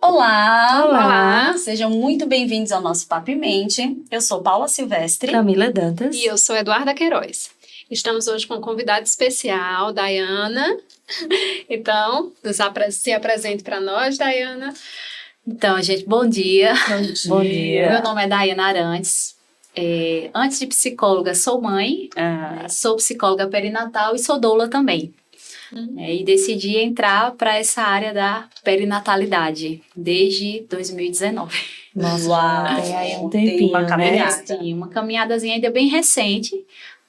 Olá! Olá! Sejam muito bem-vindos ao nosso Papo em Mente. Eu sou Paula Silvestre. Camila Dantas. E eu sou Eduarda Queiroz. Estamos hoje com um convidado especial, Dayana. Então, se apresente para nós, Dayana. Então, gente, bom dia. Bom dia. Meu nome é Dayana Arantes. Antes de psicóloga, sou mãe, sou psicóloga perinatal e sou doula também. E decidi entrar para essa área da perinatalidade desde 2019. Nossa, Uau, tem aí um tem tempinho, uma né? caminhada. Sim, uma caminhadazinha ainda bem recente,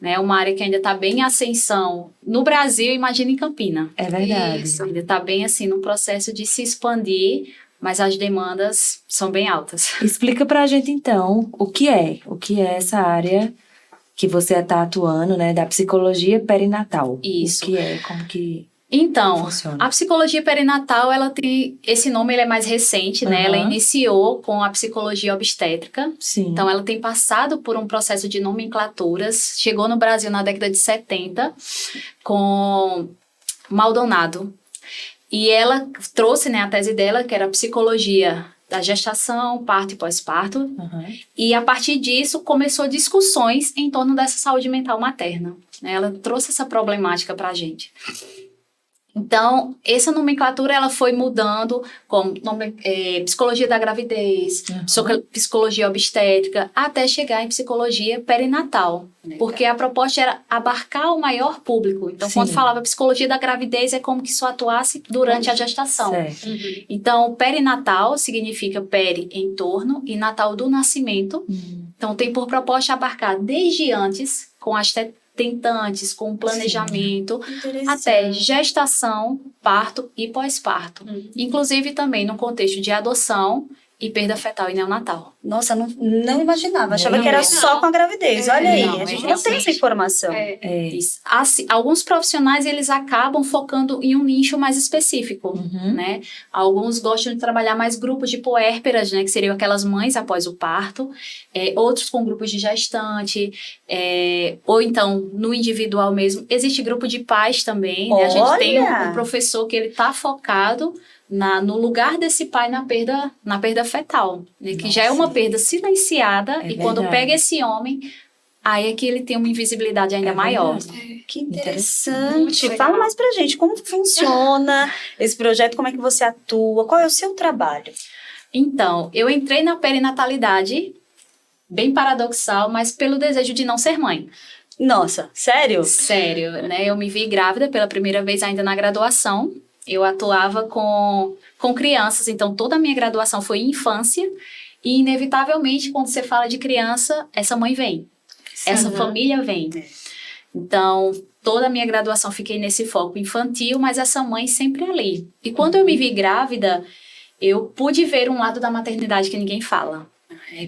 né? Uma área que ainda está bem em ascensão no Brasil, imagina em Campina. É verdade. Isso. Ainda está bem assim no processo de se expandir, mas as demandas são bem altas. Explica pra gente então o que é essa área que você está atuando, né, da psicologia perinatal. Isso. O que é, como que Então, funciona? a psicologia perinatal, ela tem esse nome, ele é mais recente, né? Ela iniciou com a psicologia obstétrica. Sim. Então, ela tem passado por um processo de nomenclaturas. Chegou no Brasil na década de 70 com Maldonado. E ela trouxe, né, a tese dela, que era a psicologia da gestação, parto e pós-parto. E a partir disso começou discussões em torno dessa saúde mental materna. Ela trouxe essa problemática para a gente. Então, essa nomenclatura ela foi mudando como psicologia da gravidez, psicologia obstétrica, até chegar em psicologia perinatal. Porque a proposta era abarcar o maior público. Então, quando falava psicologia da gravidez, é como que isso atuasse durante a gestação. Certo. Então, perinatal significa peri, em torno, e natal do nascimento. Então, tem por proposta abarcar desde antes, com as tentantes, com planejamento, até gestação, parto e pós-parto. Inclusive também no contexto de adoção e perda fetal e neonatal. Nossa, não imaginava. Achava Não, que era não. só com a gravidez. Olha aí, não, a gente é não tem essa realmente- informação. Isso. Assim, alguns profissionais, eles acabam focando em um nicho mais específico, né? Alguns gostam de trabalhar mais grupos de puérperas, né? Que seriam aquelas mães após o parto. Outros com grupos de gestante. Ou então, no individual mesmo. Existe grupo de pais também, né? A gente tem um professor que ele tá focado no lugar desse pai na perda fetal, né? Que já é uma perda silenciada, e quando verdade. pega esse homem, aí é que ele tem uma invisibilidade ainda maior. Que Muito interessante. legal. Fala mais pra gente, como funciona esse projeto, como é que você atua, qual é o seu trabalho? Então, eu entrei na perinatalidade, bem paradoxal, mas pelo desejo de não ser mãe. Nossa, sério? Sério, né? Eu me vi grávida pela primeira vez ainda na graduação. Eu atuava com crianças, então toda a minha graduação foi em infância. E, inevitavelmente, quando você fala de criança, essa mãe vem. Essa família vem. Então, toda a minha graduação fiquei nesse foco infantil, mas essa mãe sempre ali. E quando eu me vi grávida, eu pude ver um lado da maternidade que ninguém fala.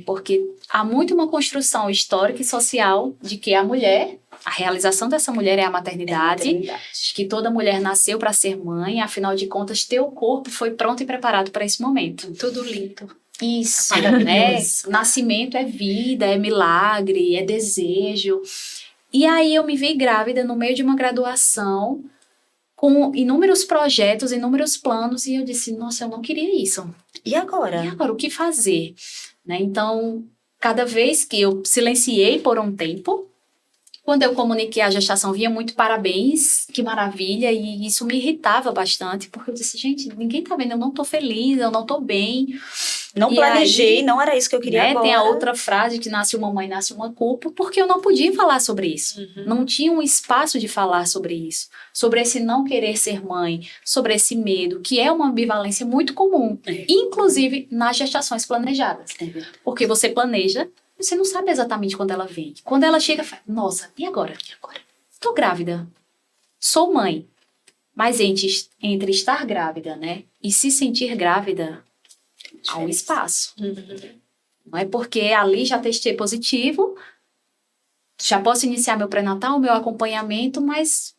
Porque há muito uma construção histórica e social de que a mulher, a realização dessa mulher é a maternidade, que toda mulher nasceu para ser mãe, afinal de contas, teu corpo foi pronto e preparado para esse momento. Tudo lindo. Isso, né? Nascimento é vida, é milagre, é desejo. E aí eu me vi grávida no meio de uma graduação, com inúmeros projetos, inúmeros planos, e eu disse, nossa, eu não queria isso. E agora? E agora, o que fazer? Né? Então, cada vez que eu silenciei por um tempo, quando eu comuniquei a gestação, vinha muito parabéns, que maravilha, e isso me irritava bastante, porque eu disse, gente, ninguém tá vendo, eu não tô feliz, eu não tô bem. Não E planejei, aí, não era isso que eu queria agora. Tem a outra frase que nasce uma mãe, nasce uma culpa, porque eu não podia falar sobre isso. Não tinha um espaço de falar sobre isso. Sobre esse não querer ser mãe, sobre esse medo, que é uma ambivalência muito comum, inclusive nas gestações planejadas. Porque você planeja, você não sabe exatamente quando ela vem. Quando ela chega, fala, nossa, e agora? Tô grávida. Sou mãe. Mas entre estar grávida, né, e se sentir grávida, há um espaço. Não é porque ali já testei positivo, já posso iniciar meu pré-natal, meu acompanhamento, mas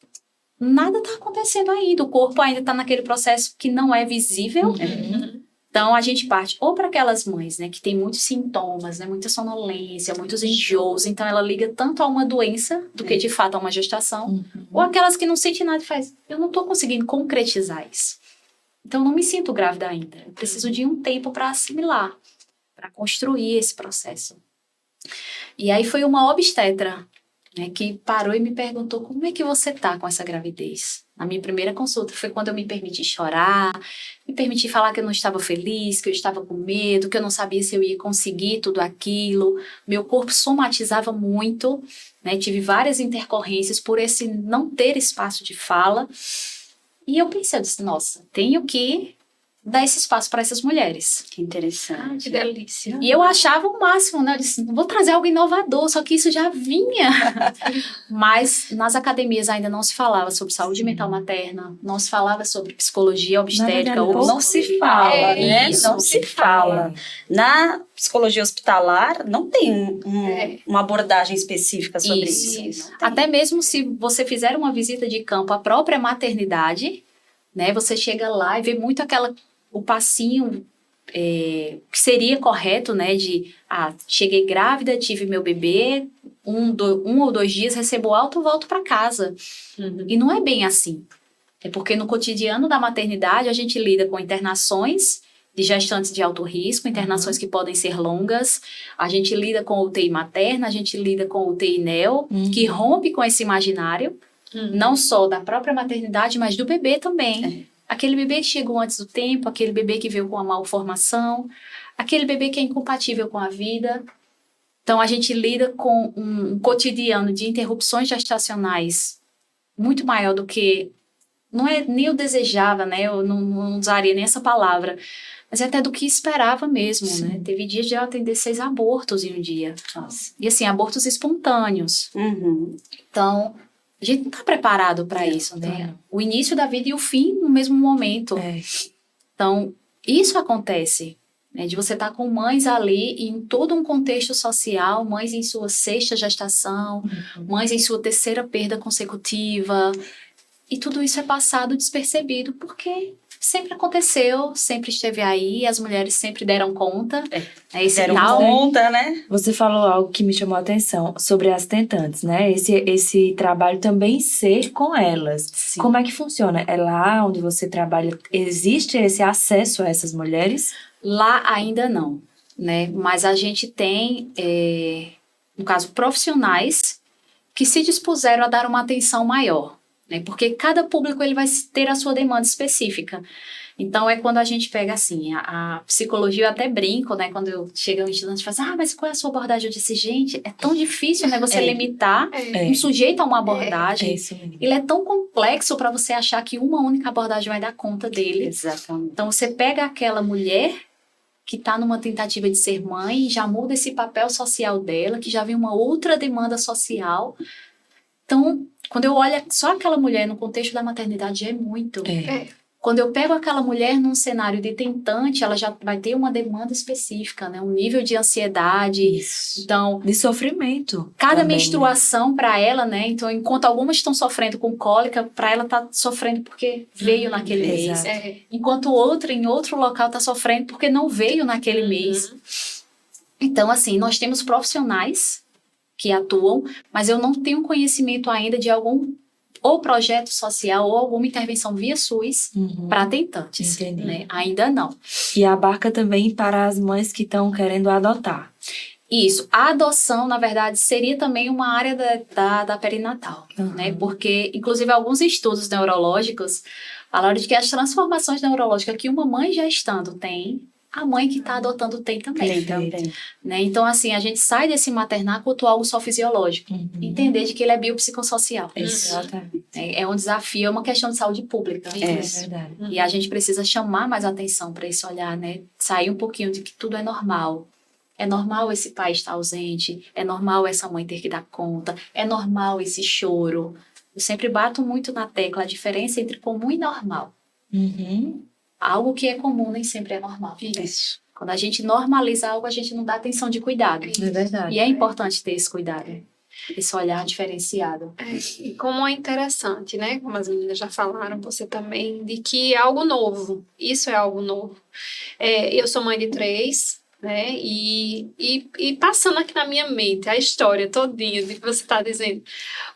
nada está acontecendo ainda. O corpo ainda está naquele processo que não é visível. Então, a gente parte ou para aquelas mães, né, que tem muitos sintomas, né, muita sonolência, muitos enjoos. Então, ela liga tanto a uma doença do que, de fato, a uma gestação. Ou aquelas que não sentem nada e faz, eu não estou conseguindo concretizar isso. Então, eu não me sinto grávida ainda. Eu preciso de um tempo para assimilar, para construir esse processo. E aí foi uma obstetra, né, que parou e me perguntou como é que você tá com essa gravidez. Na minha primeira consulta foi quando eu me permiti chorar, me permiti falar que eu não estava feliz, que eu estava com medo, que eu não sabia se eu ia conseguir tudo aquilo. Meu corpo somatizava muito, né, tive várias intercorrências por esse não ter espaço de fala. E eu pensei, eu disse, nossa, tenho que dar esse espaço para essas mulheres. Que interessante. Que delícia. E eu achava o máximo, né? Eu disse, vou trazer algo inovador, só que isso já vinha. Mas nas academias ainda não se falava sobre saúde mental materna, não se falava sobre psicologia obstétrica. verdade, ou Não se fala, né? isso. Não se fala. Na psicologia hospitalar, não tem uma abordagem específica sobre isso. Isso. Não tem. Até mesmo se você fizer uma visita de campo à própria maternidade, né? Você chega lá e vê muito o passinho que seria correto, né? De, cheguei grávida, tive meu bebê, um ou 2 dias, recebo alta, volto para casa. E não é bem assim. É porque no cotidiano da maternidade a gente lida com internações de gestantes de alto risco, internações que podem ser longas, a gente lida com UTI materna, a gente lida com UTI neo, que rompe com esse imaginário, não só da própria maternidade, mas do bebê também. Aquele bebê que chegou antes do tempo, aquele bebê que veio com uma malformação, aquele bebê que é incompatível com a vida. Então, a gente lida com um cotidiano de interrupções gestacionais muito maior do que... Não é nem eu desejava, né? Eu não usaria nem essa palavra. Mas é até do que esperava mesmo, né? Teve dias de eu atender 6 abortos em um dia. Nossa. E assim, abortos espontâneos. Então, a gente não está preparado para isso, né? O início da vida e o fim no mesmo momento. Então, isso acontece, né? De você estar com mães ali em todo um contexto social, mães em sua 6ª gestação, mães em sua 3ª perda consecutiva. E tudo isso é passado despercebido, porque sempre aconteceu, sempre esteve aí, as mulheres sempre deram conta. Deram conta, né? Você falou algo que me chamou a atenção sobre as tentantes, né? Esse trabalho também ser com elas. Sim. Como é que funciona? É lá onde você trabalha, existe esse acesso a essas mulheres? Lá ainda não, né? Mas a gente tem, no caso, profissionais que se dispuseram a dar uma atenção maior. Né? Porque cada público ele vai ter a sua demanda específica. Então, é quando a gente pega, assim, a psicologia, eu até brinco, né? Quando eu chego um estudante e falo, mas qual é a sua abordagem? Eu disse, gente, é tão difícil, né? Você limitar um sujeito a uma abordagem. Isso mesmo. Ele é tão complexo para você achar que uma única abordagem vai dar conta dele. Exatamente. Então, você pega aquela mulher que está numa tentativa de ser mãe, já muda esse papel social dela, que já vem uma outra demanda social. Então, quando eu olho só aquela mulher no contexto da maternidade, é muito. Quando eu pego aquela mulher num cenário de tentante, ela já vai ter uma demanda específica, né? Um nível de ansiedade. Isso. Então, De sofrimento. cada também, menstruação para ela, né? Então, enquanto algumas estão sofrendo com cólica, para ela tá sofrendo porque veio naquele mês. Enquanto outra, em outro local, tá sofrendo porque não veio naquele mês. Então, assim, nós temos profissionais que atuam, mas eu não tenho conhecimento ainda de algum ou projeto social ou alguma intervenção via SUS para tentantes. Entendi. Né? Ainda não. E abarca também para as mães que estão querendo adotar. Isso. A adoção, na verdade, seria também uma área da perinatal, né? Porque, inclusive, alguns estudos neurológicos falaram de que as transformações neurológicas que uma mãe gestando tem, a mãe que está adotando tem também. Né? Então, assim, a gente sai desse maternar quanto algo só fisiológico. Entender de que ele é biopsicossocial. Exatamente. É um desafio, é uma questão de saúde pública. É verdade. E a gente precisa chamar mais atenção para esse olhar, né? Sair um pouquinho de que tudo é normal. É normal esse pai estar ausente, é normal essa mãe ter que dar conta, é normal esse choro. Eu sempre bato muito na tecla a diferença entre comum e normal. Algo que é comum nem sempre é normal. Isso. Quando a gente normaliza algo, a gente não dá atenção de cuidado. É verdade. E é importante ter esse cuidado, esse olhar diferenciado. E como é interessante, né? Como as meninas já falaram, você também, de que é algo novo. Isso é algo novo. Eu sou mãe de 3, né? E passando aqui na minha mente a história todinha de que você está dizendo,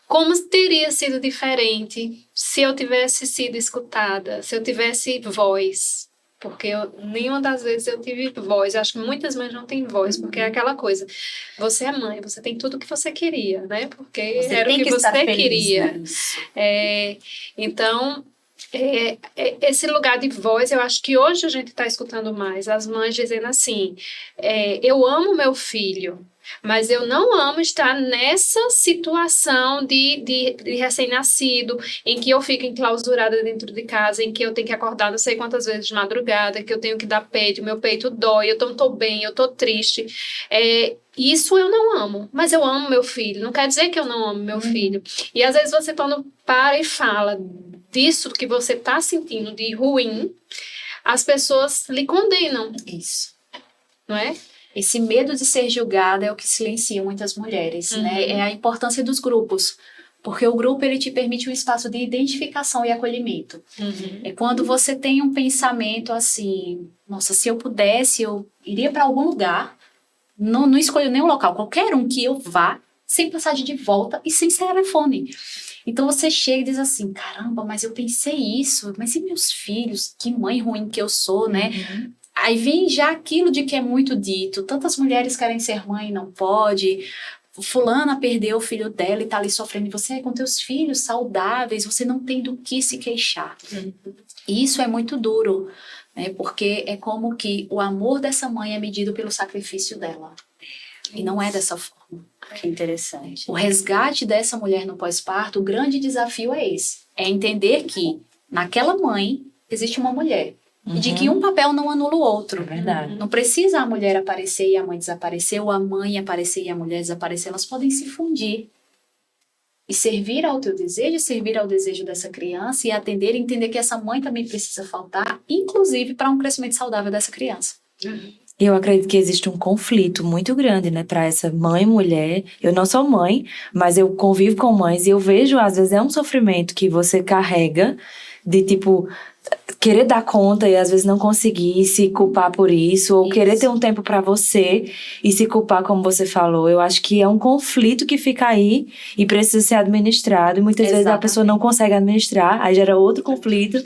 como teria sido diferente se eu tivesse sido escutada, se eu tivesse voz. Porque nenhuma das vezes eu tive voz. Eu acho que muitas mães não têm voz, porque é aquela coisa. Você é mãe, você tem tudo o que você queria, né? Porque Você era o tem que estar você feliz, queria. né? Isso. Então, esse lugar de voz, eu acho que hoje a gente está escutando mais. As mães dizendo assim, eu amo meu filho, mas eu não amo estar nessa situação de recém-nascido, em que eu fico enclausurada dentro de casa, em que eu tenho que acordar não sei quantas vezes de madrugada, que eu tenho que dar peito, meu peito dói, eu não estou bem, eu estou triste. Isso eu não amo, mas eu amo meu filho. Não quer dizer que eu não amo meu filho. E às vezes você, quando para e fala disso que você está sentindo de ruim, as pessoas lhe condenam, Isso. não é? Esse medo de ser julgada é o que silencia muitas mulheres, né? É a importância dos grupos, porque o grupo ele te permite um espaço de identificação e acolhimento. É quando você tem um pensamento assim, nossa, se eu pudesse, eu iria para algum lugar, não escolho nenhum local, qualquer um que eu vá, sem passagem de volta e sem telefone. Então você chega e diz assim, caramba, mas eu pensei isso, mas e meus filhos? Que mãe ruim que eu sou, né? Aí vem já aquilo de que é muito dito. Tantas mulheres querem ser mãe e não pode. Fulana perdeu o filho dela e tá ali sofrendo. E você é com teus filhos saudáveis, você não tem do que se queixar. E isso é muito duro, né? Porque é como que o amor dessa mãe é medido pelo sacrifício dela. E não é dessa forma. Que interessante. O resgate dessa mulher no pós-parto, o grande desafio é esse. É entender que naquela mãe existe uma mulher. E de que um papel não anula o outro. É verdade. Não precisa a mulher aparecer e a mãe desaparecer, ou a mãe aparecer e a mulher desaparecer. Elas podem se fundir. E servir ao teu desejo, servir ao desejo dessa criança e atender e entender que essa mãe também precisa faltar, inclusive para um crescimento saudável dessa criança. Eu acredito que existe um conflito muito grande, né, para essa mãe e mulher. Eu não sou mãe, mas eu convivo com mães e eu vejo, às vezes, é um sofrimento que você carrega de, tipo, querer dar conta e às vezes não conseguir se culpar por isso, ou querer ter um tempo pra você e se culpar, como você falou. Eu acho que é um conflito que fica aí e precisa ser administrado, e muitas vezes a pessoa não consegue administrar, aí gera outro conflito.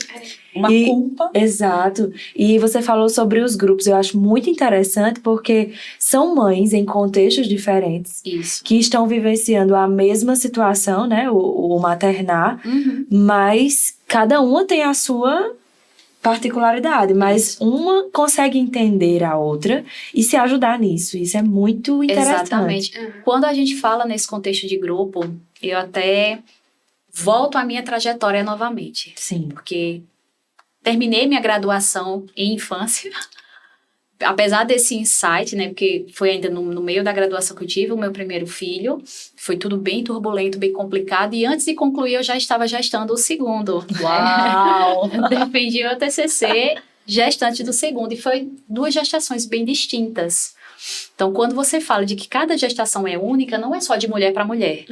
Uma culpa. Exato. E você falou sobre os grupos, eu acho muito interessante porque são mães em contextos diferentes Isso. que estão vivenciando a mesma situação, né, o maternar, mas cada uma tem a sua particularidade, mas uma consegue entender a outra e se ajudar nisso. Isso é muito interessante. Exatamente. Quando a gente fala nesse contexto de grupo, eu até volto à minha trajetória novamente. Sim. Porque terminei minha graduação em infância, apesar desse insight, né, porque foi ainda no meio da graduação que eu tive o meu primeiro filho, foi tudo bem turbulento, bem complicado, e antes de concluir eu já estava gestando o segundo. Uau! Defendi o TCC gestante do segundo, e foi 2 gestações bem distintas. Então, quando você fala de que cada gestação é única, não é só de mulher para mulher,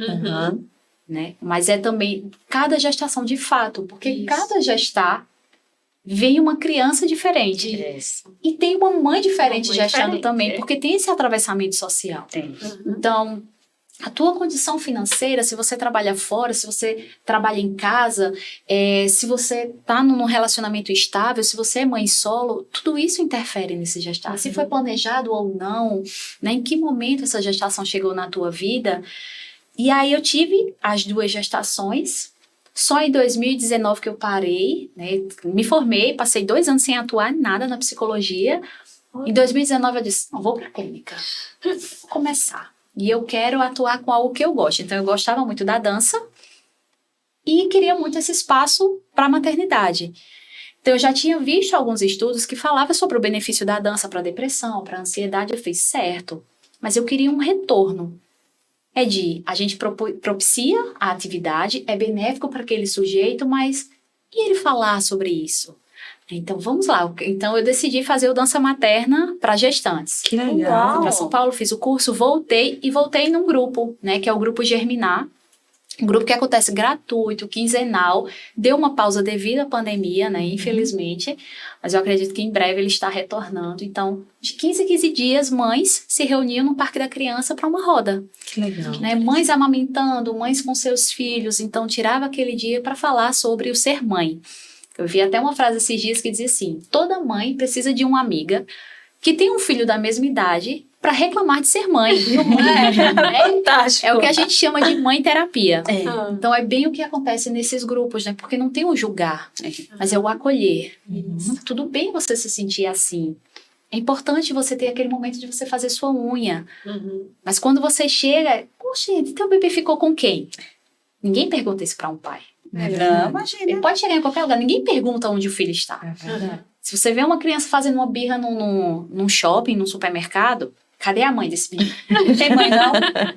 né, mas é também cada gestação de fato, porque cada gestar vem uma criança diferente. E tem uma mãe diferente gestando também, porque tem esse atravessamento social. Tem. Então, a tua condição financeira, se você trabalha fora, se você trabalha em casa, se você está num relacionamento estável, se você é mãe solo, tudo isso interfere nesse gestar. Se foi planejado ou não, né, em que momento essa gestação chegou na tua vida. E aí eu tive as 2 gestações. Só em 2019 que eu parei, né, me formei, passei 2 anos sem atuar em nada na psicologia. Em 2019 eu disse, não, vou para a clínica, vou começar. E eu quero atuar com algo que eu gosto. Então eu gostava muito da dança e queria muito esse espaço para a maternidade. Então eu já tinha visto alguns estudos que falavam sobre o benefício da dança para depressão, para ansiedade. Eu fiz certo, mas eu queria um retorno. A gente propicia a atividade, é benéfico para aquele sujeito, mas e ele falar sobre isso? Então, vamos lá. Então, eu decidi fazer o dança materna para gestantes. Que legal. Fui para São Paulo, fiz o curso, voltei num grupo, né, que é o Grupo Germinar. Um grupo que acontece gratuito, quinzenal, deu uma pausa devido à pandemia, né, infelizmente, mas eu acredito que em breve ele está retornando. Então, de 15 em 15 dias, mães se reuniam no Parque da Criança para uma roda. Que legal. Né, mães amamentando, mães com seus filhos, então tirava aquele dia para falar sobre o ser mãe. Eu vi até uma frase esses dias que dizia assim: toda mãe precisa de uma amiga que tem um filho da mesma idade para reclamar de ser mãe. Fantástico. É o que a gente chama de mãe terapia. É. Então é bem o que acontece nesses grupos, né? Porque não tem o julgar, mas é o acolher. Tudo bem você se sentir assim. É importante você ter aquele momento de você fazer sua unha. Mas quando você chega, poxa, teu bebê ficou com quem? Ninguém pergunta isso para um pai. Não, imagina. Ele pode chegar em qualquer lugar, ninguém pergunta onde o filho está. É verdade. Se você vê uma criança fazendo uma birra num shopping, num supermercado, cadê a mãe desse menino? Não tem mãe, não.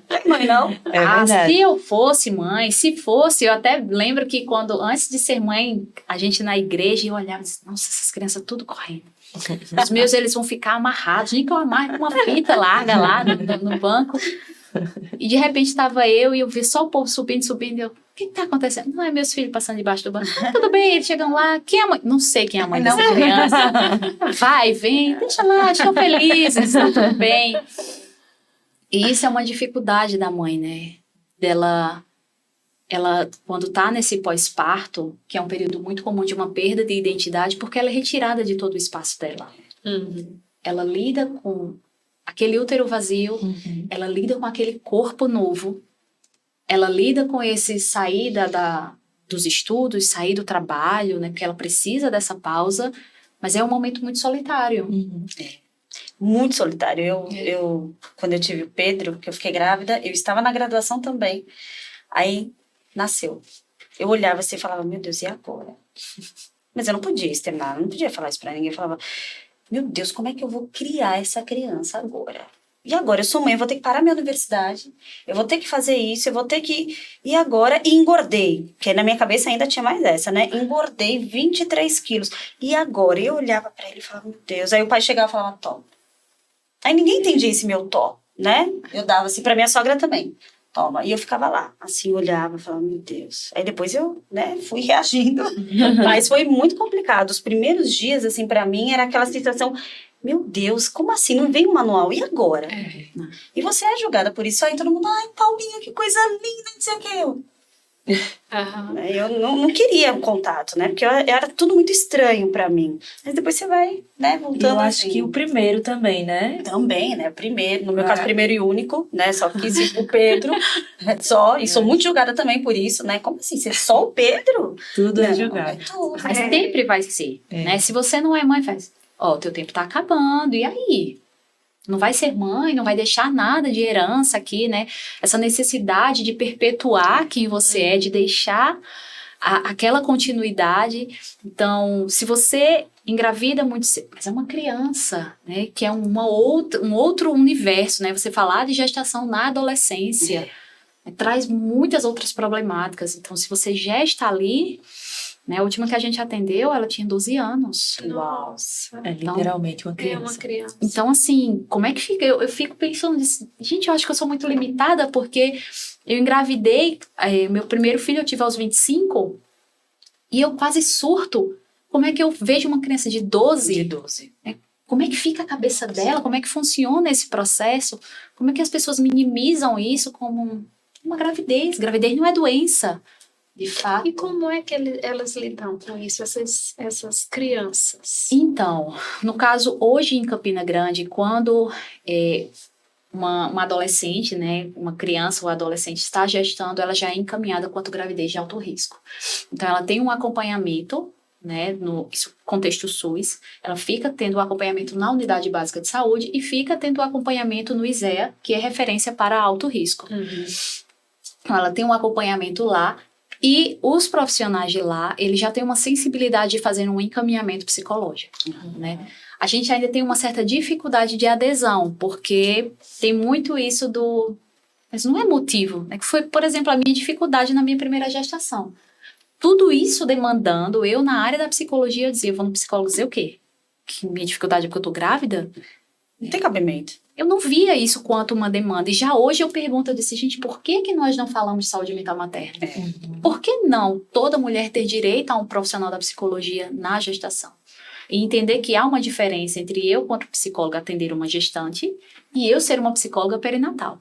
Tem mãe, não. É verdade. Se eu fosse mãe, se fosse, eu até lembro que antes de ser mãe, a gente na igreja, eu olhava e disse, nossa, essas crianças tudo correndo. Os meus, eles vão ficar amarrados, nem que eu amarre com uma fita larga lá no banco. E de repente estava eu e eu vi só o povo subindo, e eu, o que tá acontecendo? Não é meus filhos passando debaixo do banco. Tudo bem, eles chegam lá, quem é a mãe? Não sei quem é a mãe dessa criança. Vai, vem, deixa lá, estão felizes, tá tudo bem. E isso é uma dificuldade da mãe, né? Ela, quando tá nesse pós-parto, que é um período muito comum de uma perda de identidade, porque ela é retirada de todo o espaço dela. Ela lida com aquele útero vazio, ela lida com aquele corpo novo, ela lida com esse sair dos estudos, sair do trabalho, né? Porque ela precisa dessa pausa, mas é um momento muito solitário. Muito solitário. Eu, quando eu tive o Pedro, que eu fiquei grávida, eu estava na graduação também. Aí, nasceu. Eu olhava assim e falava, meu Deus, e agora? Mas eu não podia externar, não podia falar isso pra ninguém. Eu falava, meu Deus, como é que eu vou criar essa criança agora? E agora? Eu sou mãe, eu vou ter que parar minha universidade, eu vou ter que fazer isso, eu vou ter que... E agora? E engordei, porque na minha cabeça ainda tinha mais essa, né? Engordei 23 quilos. E agora? Eu olhava pra ele e falava, meu Deus. Aí o pai chegava e falava, toma. Aí ninguém entendia esse meu tó, né? Eu dava assim pra minha sogra também. Toma. E eu ficava lá, assim, olhava, falava, meu Deus. Aí depois eu, né, fui reagindo. Mas foi muito complicado. Os primeiros dias, assim, pra mim, era aquela situação, meu Deus, como assim? Não veio um manual, e agora? E você é julgada por isso. Aí todo mundo, ai, Paulinha, que coisa linda, não sei o que. Eu não queria um contato, né? Porque era tudo muito estranho pra mim. Mas depois você vai, né, voltando. Eu acho assim. que o primeiro também, né? Também, né? Primeiro, no meu caso, primeiro e único, né? Só quis o Pedro, só. E sou muito julgada também por isso, né? Como assim? Ser só o Pedro? Tudo é Não, julgado. é tudo. Mas sempre vai ser, né? Se você não é mãe, faz, ó, teu tempo tá acabando, e aí? Não vai ser mãe, não vai deixar nada de herança aqui, né? Essa necessidade de perpetuar quem você é, de deixar aquela continuidade. Então, se você engravida muito cedo, mas é uma criança, né? Que é um outro universo, né? Você falar de gestação na adolescência traz muitas outras problemáticas. Então, se você já está ali... Né, a última que a gente atendeu, ela tinha 12 anos. Nossa. É literalmente uma criança. É uma criança. Então, assim, como é que fica? Eu fico pensando, gente, eu acho que eu sou muito limitada, porque eu engravidei, meu primeiro filho eu tive aos 25, e eu quase surto. Como é que eu vejo uma criança de 12? De 12. Como é que fica a cabeça dela? Como é que funciona esse processo? Como é que as pessoas minimizam isso como uma gravidez? Gravidez não é doença. De fato. E como é que elas lidam com isso, essas crianças? Então, no caso, hoje em Campina Grande, quando uma adolescente, né, uma criança ou adolescente está gestando, ela já é encaminhada quanto gravidez de alto risco. Então, ela tem um acompanhamento, né, no contexto SUS, ela fica tendo o acompanhamento na Unidade Básica de Saúde e fica tendo o acompanhamento no ISEA, que é referência para alto risco. Então, ela tem um acompanhamento lá. E os profissionais de lá, eles já têm uma sensibilidade de fazer um encaminhamento psicológico, né? A gente ainda tem uma certa dificuldade de adesão, porque tem muito isso mas não é motivo, né? Que foi, por exemplo, a minha dificuldade na minha primeira gestação. Tudo isso demandando, eu na área da psicologia, eu dizia, eu vou no psicólogo dizer o quê? Que minha dificuldade é porque eu tô grávida? Não tem cabimento. eu não via isso quanto uma demanda. E já hoje eu pergunto, eu disse, gente, por que que nós não falamos de saúde mental materna? Por que não toda mulher ter direito a um profissional da psicologia na gestação? E entender que há uma diferença entre eu, quanto psicóloga, atender uma gestante e eu ser uma psicóloga perinatal.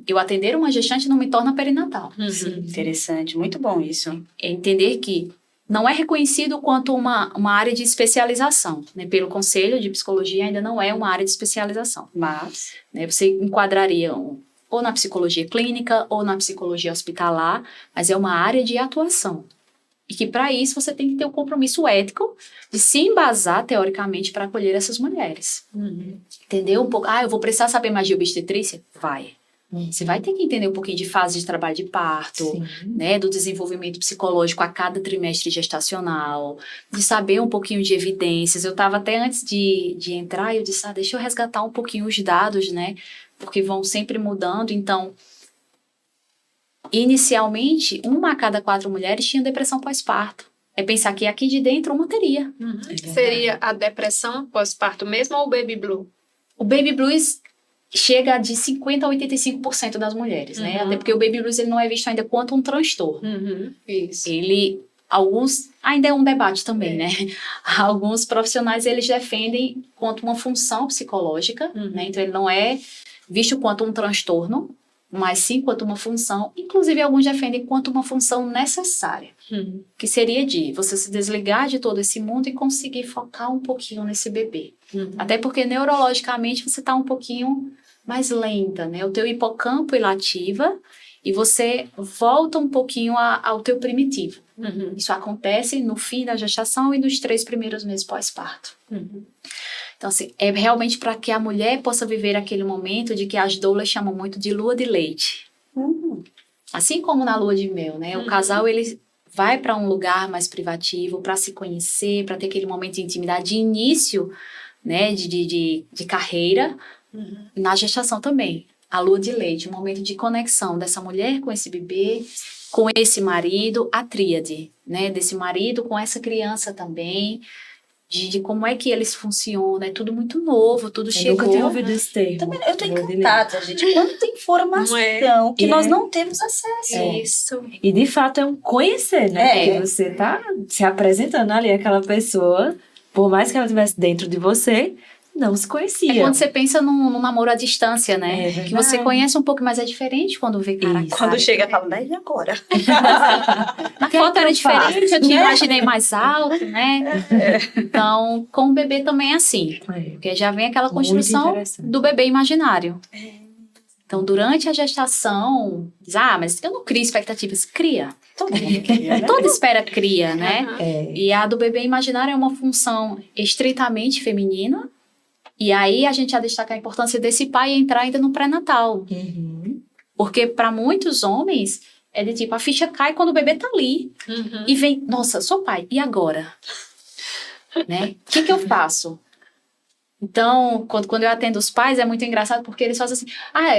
Eu atender uma gestante não me torna perinatal. Sim, interessante, muito bom isso. É entender que não é reconhecido quanto uma área de especialização, né? Pelo Conselho de Psicologia ainda não é uma área de especialização. Mas, Né? Você enquadraria ou na psicologia clínica ou na psicologia hospitalar, mas é uma área de atuação. E que para isso você tem que ter um compromisso ético de se embasar teoricamente para acolher essas mulheres. Entendeu um pouco? Eu vou precisar saber mais de obstetrícia? Vai. Você vai ter que entender um pouquinho de fase de trabalho de parto, né, do desenvolvimento psicológico a cada trimestre gestacional, de saber um pouquinho de evidências. Eu estava até antes de entrar, eu disse, deixa eu resgatar um pouquinho os dados, né, porque vão sempre mudando. Então, inicialmente, 1 a cada 4 mulheres tinha depressão pós-parto. É pensar que aqui de dentro uma teria. Seria a depressão pós-parto mesmo ou o baby blue? O baby blues chega de 50% a 85% das mulheres, né? Até porque o baby blues ele não é visto ainda quanto um transtorno. Isso. Alguns, ainda é um debate também, né? Alguns profissionais, eles defendem quanto uma função psicológica, né? Então, ele não é visto quanto um transtorno, mas sim quanto uma função. Inclusive, alguns defendem quanto uma função necessária, que seria de você se desligar de todo esse mundo e conseguir focar um pouquinho nesse bebê. Até porque, neurologicamente, você está um pouquinho mais lenta, né? O teu hipocampo ele ativa e você volta um pouquinho ao teu primitivo. Isso acontece no fim da gestação e nos 3 primeiros meses pós-parto. Então, assim, é realmente para que a mulher possa viver aquele momento de que as doulas chamam muito de lua de leite. Assim como na lua de mel, né? O casal, ele vai para um lugar mais privativo para se conhecer, para ter aquele momento de intimidade, de início, né? De carreira, na gestação também. A lua de leite, um momento de conexão dessa mulher com esse bebê, com esse marido, a tríade, né? Desse marido com essa criança também, de como é que eles funcionam, é tudo muito novo, tudo chegou. Eu nunca tinha ouvido esse termo. Também, eu tô encantada, gente. Quanta informação que nós não temos acesso. Isso. E de fato é um conhecer, né? Porque você tá se apresentando ali àquela pessoa, por mais que ela estivesse dentro de você, não se conhecia. É quando você pensa num namoro à distância, né? É que você conhece um pouco, mas é diferente quando vê cara a cara. Quando chega, fala, e agora? Na foto era diferente, eu te imaginei mais alto, né? Então, com o bebê também é assim. Porque já vem aquela construção do bebê imaginário. Então, durante a gestação, diz, mas eu não crio expectativas. Cria. Todo mundo queria, né? Toda espera cria, né? E a do bebê imaginário é uma função estritamente feminina. E aí a gente já destaca a importância desse pai entrar ainda no pré-natal. Porque para muitos homens é de tipo, a ficha cai quando o bebê tá ali. E vem, nossa, sou pai, e agora? Né? O que eu faço? Então, quando eu atendo os pais, é muito engraçado porque eles fazem assim,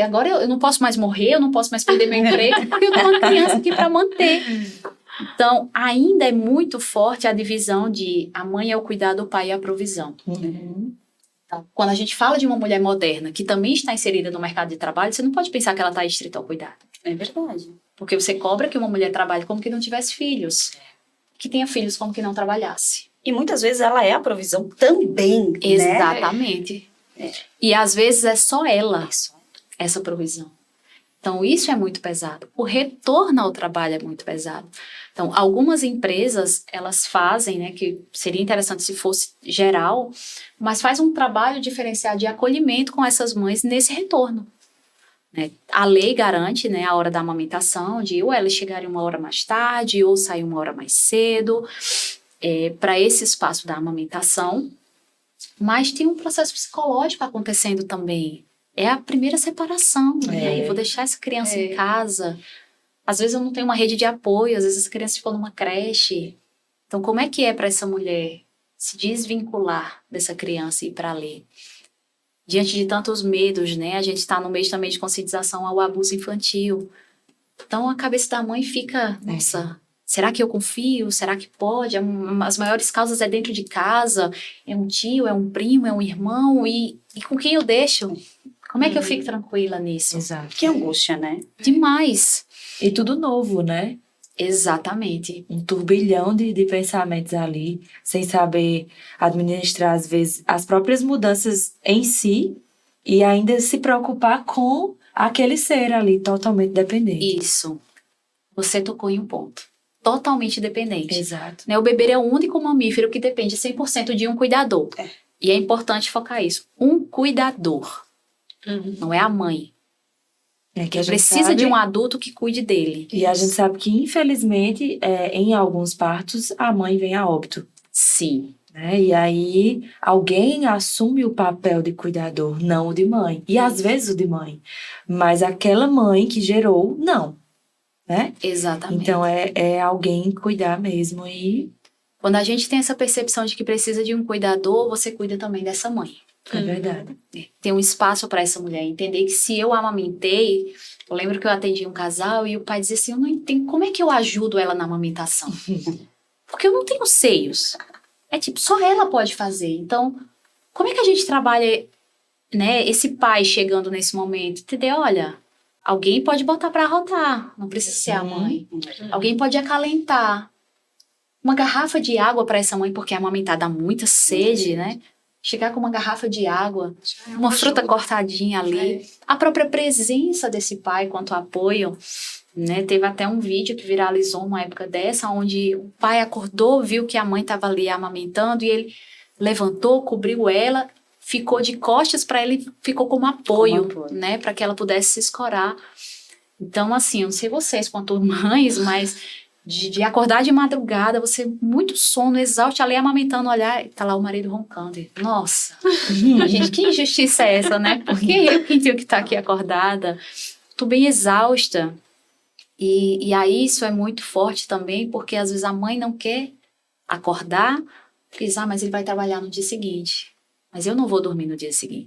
agora eu não posso mais morrer, eu não posso mais perder meu emprego, porque eu tenho uma criança aqui para manter. Então, ainda é muito forte a divisão de a mãe é o cuidado, o pai é a provisão. Então, quando a gente fala de uma mulher moderna que também está inserida no mercado de trabalho, você não pode pensar que ela está estrita ao cuidado. É verdade. Porque você cobra que uma mulher trabalhe como que não tivesse filhos. Que tenha filhos como que não trabalhasse. E muitas vezes ela é a provisão também, né? Exatamente. E às vezes é só ela, essa provisão. Então, isso é muito pesado. O retorno ao trabalho é muito pesado. Então, algumas empresas, elas fazem, né, que seria interessante se fosse geral, mas faz um trabalho diferenciado de acolhimento com essas mães nesse retorno. Né? A lei garante, né, a hora da amamentação, de ou elas chegarem 1 hora mais tarde, ou sair 1 hora mais cedo, para esse espaço da amamentação. Mas tem um processo psicológico acontecendo também. É a primeira separação. E aí, vou deixar essa criança em casa. Às vezes eu não tenho uma rede de apoio, às vezes as crianças ficam numa creche. Então, como é que é para essa mulher se desvincular dessa criança e ir para ali? Diante de tantos medos, né? A gente está no mês também de conscientização ao abuso infantil. Então, a cabeça da mãe fica, nossa, Será que eu confio? Será que pode? As maiores causas é dentro de casa, é um tio, é um primo, é um irmão, e com quem eu deixo? Como é que eu fico tranquila nisso? Exato. Que angústia, né? Demais. E tudo novo, né? Exatamente. Um turbilhão de pensamentos ali, sem saber administrar, às vezes, as próprias mudanças em si e ainda se preocupar com aquele ser ali totalmente dependente. Isso. Você tocou em um ponto. Totalmente dependente. Exato. Né? O bebê é o único mamífero que depende 100% de um cuidador. E é importante focar isso. Um cuidador. Não é a mãe. É que Ele precisa de um adulto que cuide dele. E a gente sabe que, infelizmente, em alguns partos, a mãe vem a óbito. Sim. Né? E aí, alguém assume o papel de cuidador, não o de mãe. E às vezes o de mãe. Mas aquela mãe que gerou, não. Né? Exatamente. Então, é alguém cuidar mesmo. E quando a gente tem essa percepção de que precisa de um cuidador, você cuida também dessa mãe. é verdade. Tem um espaço para essa mulher. Entender que se eu amamentei... Eu lembro que eu atendi um casal e o pai dizia assim, eu não entendo, como é que eu ajudo ela na amamentação? Porque eu não tenho seios. É tipo, só ela pode fazer. Então, como é que a gente trabalha, né, esse pai chegando nesse momento? Entendeu? Olha, alguém pode botar para arrotar, não precisa ser a mãe. Alguém pode acalentar. Uma garrafa de água para essa mãe, porque a amamentar dá muita sede, né? Chegar com uma garrafa de água, uma fruta cortadinha ali. A própria presença desse pai quanto apoio, né? Teve até um vídeo que viralizou uma época dessa, onde o pai acordou, viu que a mãe estava ali amamentando e ele levantou, cobriu ela, ficou de costas para ele, ficou como apoio, né? Para que ela pudesse se escorar. Então, assim, eu não sei vocês quanto mães, mas... De acordar de madrugada, você muito sono, exausto, ali amamentando, olhar, tá lá o marido roncando. E, nossa, gente, que injustiça é essa, né? Porque eu que tenho que estar aqui acordada, tô bem exausta. E aí isso é muito forte também, porque às vezes a mãe não quer acordar, porque diz, mas ele vai trabalhar no dia seguinte. Mas eu não vou dormir no dia seguinte.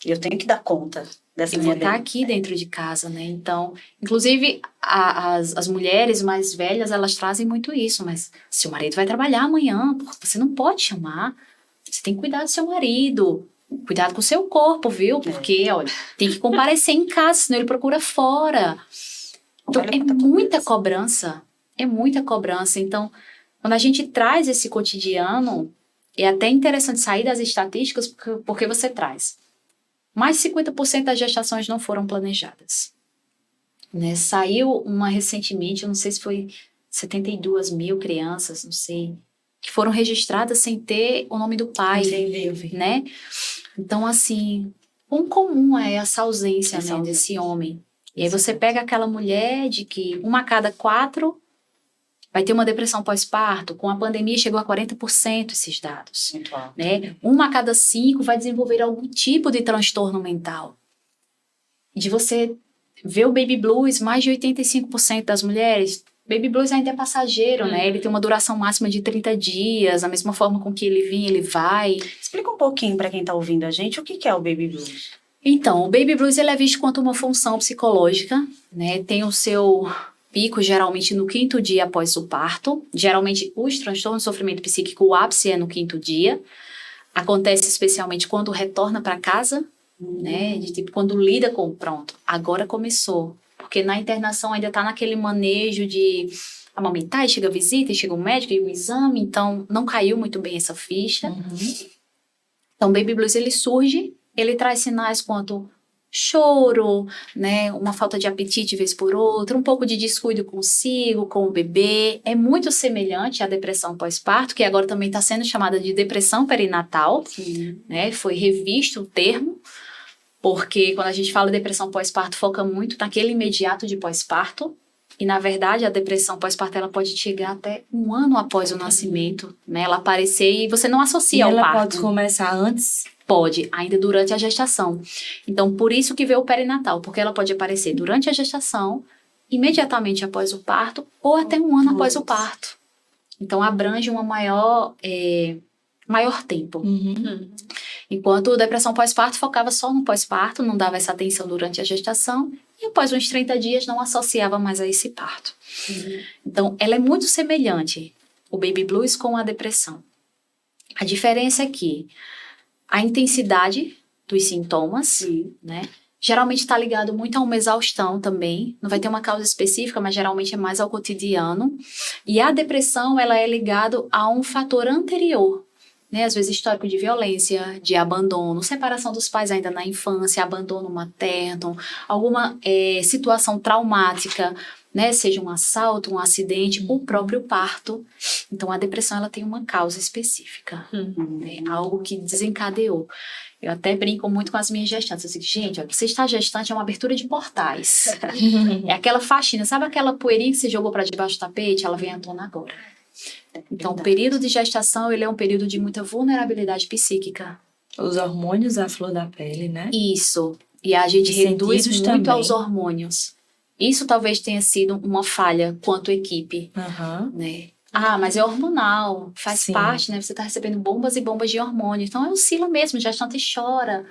Eu tenho que dar conta dessa minha vida. Eu vou estar aqui dentro de casa, né? Então, inclusive, as mulheres mais velhas, elas trazem muito isso. Mas seu marido vai trabalhar amanhã, você não pode chamar. Você tem que cuidar do seu marido. Cuidado com o seu corpo, viu? Porque, olha, tem que comparecer em casa, senão ele procura fora. Então, é muita cobrança. É muita cobrança. Então, quando a gente traz esse cotidiano, é até interessante sair das estatísticas, porque você traz. Mais de 50% das gestações não foram planejadas. Né? Saiu uma recentemente, eu não sei se foi 72 mil crianças, não sei, que foram registradas sem ter o nome do pai. Né? Então, assim, quão comum é essa ausência, né, desse homem. E aí você pega aquela mulher de que 1 a cada 4 vai ter uma depressão pós-parto. Com a pandemia chegou a 40% esses dados. Muito alto. Né? 1 a cada 5 vai desenvolver algum tipo de transtorno mental. De você ver o baby blues, mais de 85% das mulheres, baby blues ainda é passageiro, né? Ele tem uma duração máxima de 30 dias, da mesma forma com que ele vinha, ele vai. Explica um pouquinho para quem está ouvindo a gente o que é o baby blues. Então, o baby blues ele é visto quanto uma função psicológica, né? Tem o seu pico geralmente no 5º dia após o parto. Geralmente, os transtornos de sofrimento psíquico, o ápice é no 5º dia. Acontece especialmente quando retorna para casa, né? De tipo, quando lida com pronto, agora começou. Porque na internação ainda está naquele manejo de amamentar, e chega a visita, e chega o médico, e o exame. Então, não caiu muito bem essa ficha. Então, o baby blues, ele surge, ele traz sinais quanto choro, né, uma falta de apetite vez por outra, um pouco de descuido consigo, com o bebê. É muito semelhante à depressão pós-parto, que agora também está sendo chamada de depressão perinatal, né, foi revisto o termo, porque quando a gente fala de depressão pós-parto, foca muito naquele imediato de pós-parto, e na verdade a depressão pós-parto ela pode chegar até 1 ano após o nascimento, né, ela aparecer e você não associa ao parto. Ela pode começar antes? Pode, ainda durante a gestação. Então, por isso que veio o perinatal, porque ela pode aparecer durante a gestação, imediatamente após o parto, ou até 1 ano após o parto. Então, abrange uma maior tempo. Enquanto a depressão pós-parto focava só no pós-parto, não dava essa atenção durante a gestação, e após uns 30 dias não associava mais a esse parto. Então, ela é muito semelhante, o baby blues com a depressão. A diferença é que a intensidade dos sintomas, né, geralmente está ligado muito a uma exaustão também. Não vai ter uma causa específica, mas geralmente é mais ao cotidiano. E a depressão, ela é ligada a um fator anterior, né? Às vezes histórico de violência, de abandono, separação dos pais ainda na infância, abandono materno, alguma situação traumática, né? Seja um assalto, um acidente, o próprio parto. Então, a depressão, ela tem uma causa específica, né? Algo que desencadeou. Eu até brinco muito com as minhas gestantes. Eu digo, gente, ó, você está gestante é uma abertura de portais. É aquela faxina, sabe aquela poeirinha que você jogou para debaixo do tapete? Ela vem à tona agora. Então, o período de gestação, ele é um período de muita vulnerabilidade psíquica. Os hormônios à flor da pele, né? Isso. E a gente Os reduz sentidos muito também. aos hormônios. Isso talvez tenha sido uma falha quanto equipe, né? Ah, mas é hormonal, faz Sim. parte, né? Você tá recebendo bombas e bombas de hormônio. Então, oscila mesmo, gestante chora.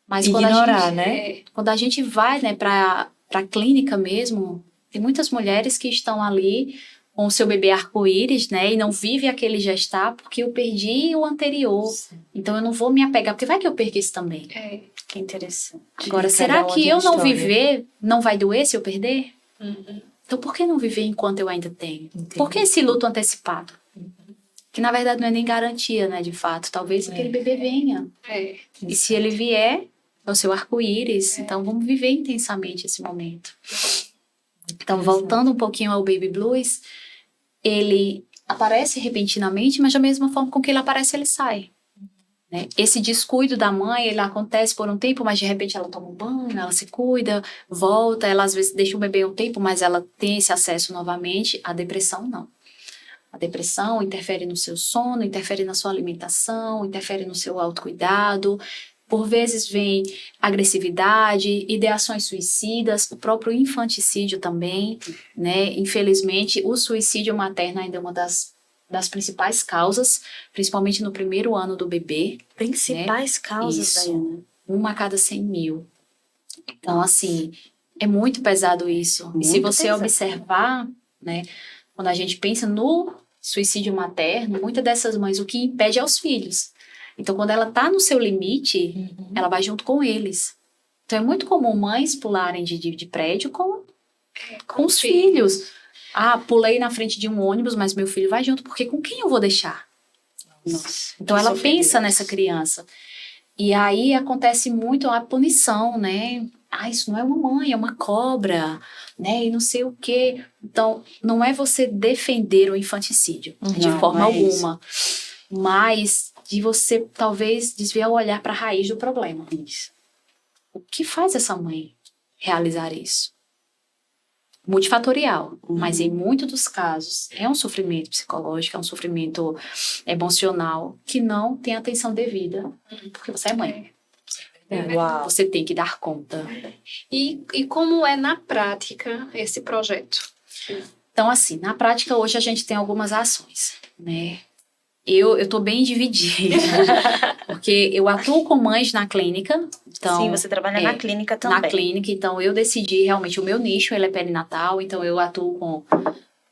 Mas Ignorar, né? Quando a gente vai, né, pra clínica mesmo, tem muitas mulheres que estão ali com o seu bebê arco-íris, né, e não vive aquele gestar porque eu perdi o anterior. Sim. Então, eu não vou me apegar, porque vai que eu perco isso também. Que interessante. Agora, Cada será uma que tem eu uma não história. viver não vai doer se eu perder? Então, por que não viver enquanto eu ainda tenho? Entendi. Por que esse luto antecipado? Que, na verdade, não é nem garantia, né, de fato. Talvez aquele bebê venha. E se ele vier, é o seu arco-íris. Então, vamos viver intensamente esse momento. Então, voltando um pouquinho ao baby blues, ele aparece repentinamente, mas da mesma forma com que ele aparece, ele sai. Né? Esse descuido da mãe, ele acontece por um tempo, mas de repente ela toma um banho, ela se cuida, volta, ela às vezes deixa o bebê um tempo, mas ela tem esse acesso novamente. A depressão, não. A depressão interfere no seu sono, interfere na sua alimentação, interfere no seu autocuidado. Por vezes vem agressividade, ideações suicidas, o próprio infanticídio também, né? Infelizmente, o suicídio materno ainda é uma das principais causas, principalmente no primeiro ano do bebê. Principais causas, Isso. Daiana. 1 a cada 100 mil. Então, assim, é muito pesado isso. E se Muito você pesado. observar, né, quando a gente pensa no suicídio materno, muitas dessas mães, o que impede é os filhos. Então, quando ela está no seu limite, ela vai junto com eles. Então, é muito comum mães pularem de prédio com os filhos. Ah, pulei na frente de um ônibus, mas meu filho vai junto, porque com quem eu vou deixar? Nossa. Então, que ela sofrimento. pensa nessa criança. E aí, acontece muito a punição, né? Ah, isso não é uma mãe, é uma cobra, né? E não sei o quê. Então, não é você defender o infanticídio, de Não, forma não é isso. alguma. Mas de você, talvez, desviar o olhar para a raiz do problema. Isso. O que faz essa mãe realizar isso? Multifatorial, mas em muitos dos casos é um sofrimento psicológico, é um sofrimento emocional que não tem atenção devida, porque você é mãe. Uau. Você tem que dar conta. E como é na prática esse projeto? Então, assim, na prática hoje a gente tem algumas ações, né? Eu tô bem dividida, porque eu atuo com mães na clínica. Então, Sim, você trabalha na clínica também. na clínica, então eu decidi realmente, o meu nicho ele é perinatal, então eu atuo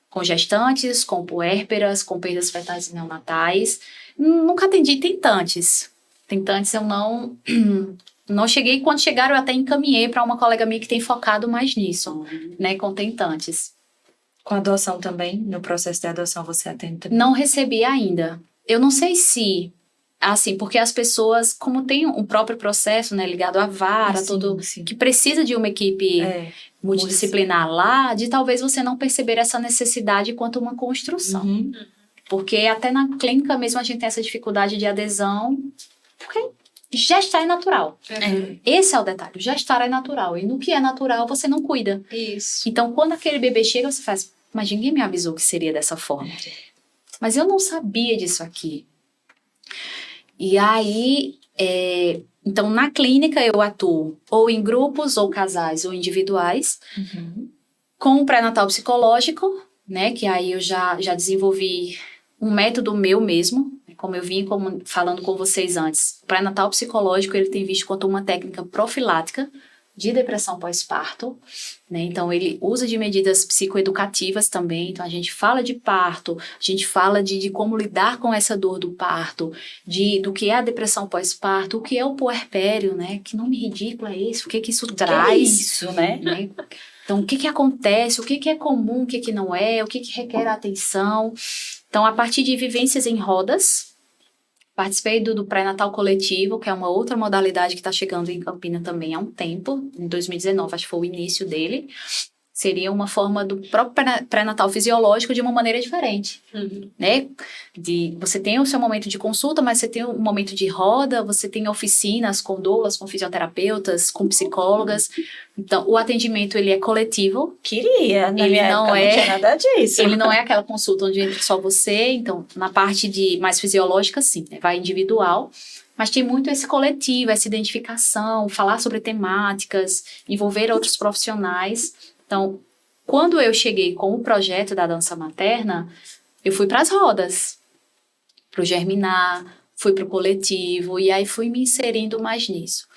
com gestantes, com puérperas, com perdas fetais e neonatais. Nunca atendi tentantes. Tentantes eu não cheguei, quando chegaram eu até encaminhei para uma colega minha que tem focado mais nisso, né, com tentantes. Com adoção também? No processo de adoção você atende também? Não recebi ainda. Eu não sei se, assim, porque as pessoas, como tem um próprio processo, né, ligado à vara, Sim, tudo, sim. que precisa de uma equipe multidisciplinar lá, de talvez você não perceber essa necessidade quanto uma construção. Uhum. Porque até na clínica mesmo a gente tem essa dificuldade de adesão, porque gestar é natural. Esse é o detalhe, gestar é natural. E no que é natural, você não cuida. Isso. Então, quando aquele bebê chega, você faz, mas ninguém me avisou que seria dessa forma. Mas eu não sabia disso aqui. E aí, então, na clínica eu atuo ou em grupos, ou casais, ou individuais, com o pré-natal psicológico, né, que aí eu já desenvolvi um método meu mesmo, como eu vim falando com vocês antes. O pré-natal psicológico, ele tem visto quanto uma técnica profilática de depressão pós-parto, né? Então, ele usa de medidas psicoeducativas também. Então, a gente fala de parto, a gente fala de como lidar com essa dor do parto, do que é a depressão pós-parto, o que é o puerpério, né? Que nome ridículo é esse? O que isso traz? Que é isso, né? Então, o que acontece? O que é comum? O que não é? O que requer atenção? Então, a partir de vivências em rodas, participei do pré-natal coletivo, que é uma outra modalidade que está chegando em Campina também há um tempo, em 2019, acho que foi o início dele. Seria uma forma do próprio pré-natal fisiológico de uma maneira diferente, né? Você tem o seu momento de consulta, mas você tem um momento de roda, você tem oficinas com doulas, com fisioterapeutas, com psicólogas. Então, o atendimento, ele é coletivo. Queria, na minha época não tinha nada disso. Ele não é aquela consulta onde entra só você. Então, na parte mais fisiológica, sim, né? Vai individual. Mas tem muito esse coletivo, essa identificação, falar sobre temáticas, envolver outros profissionais. Então, quando eu cheguei com o projeto da dança materna, eu fui para as rodas, para o Germinar, fui para o coletivo, e aí fui me inserindo mais nisso.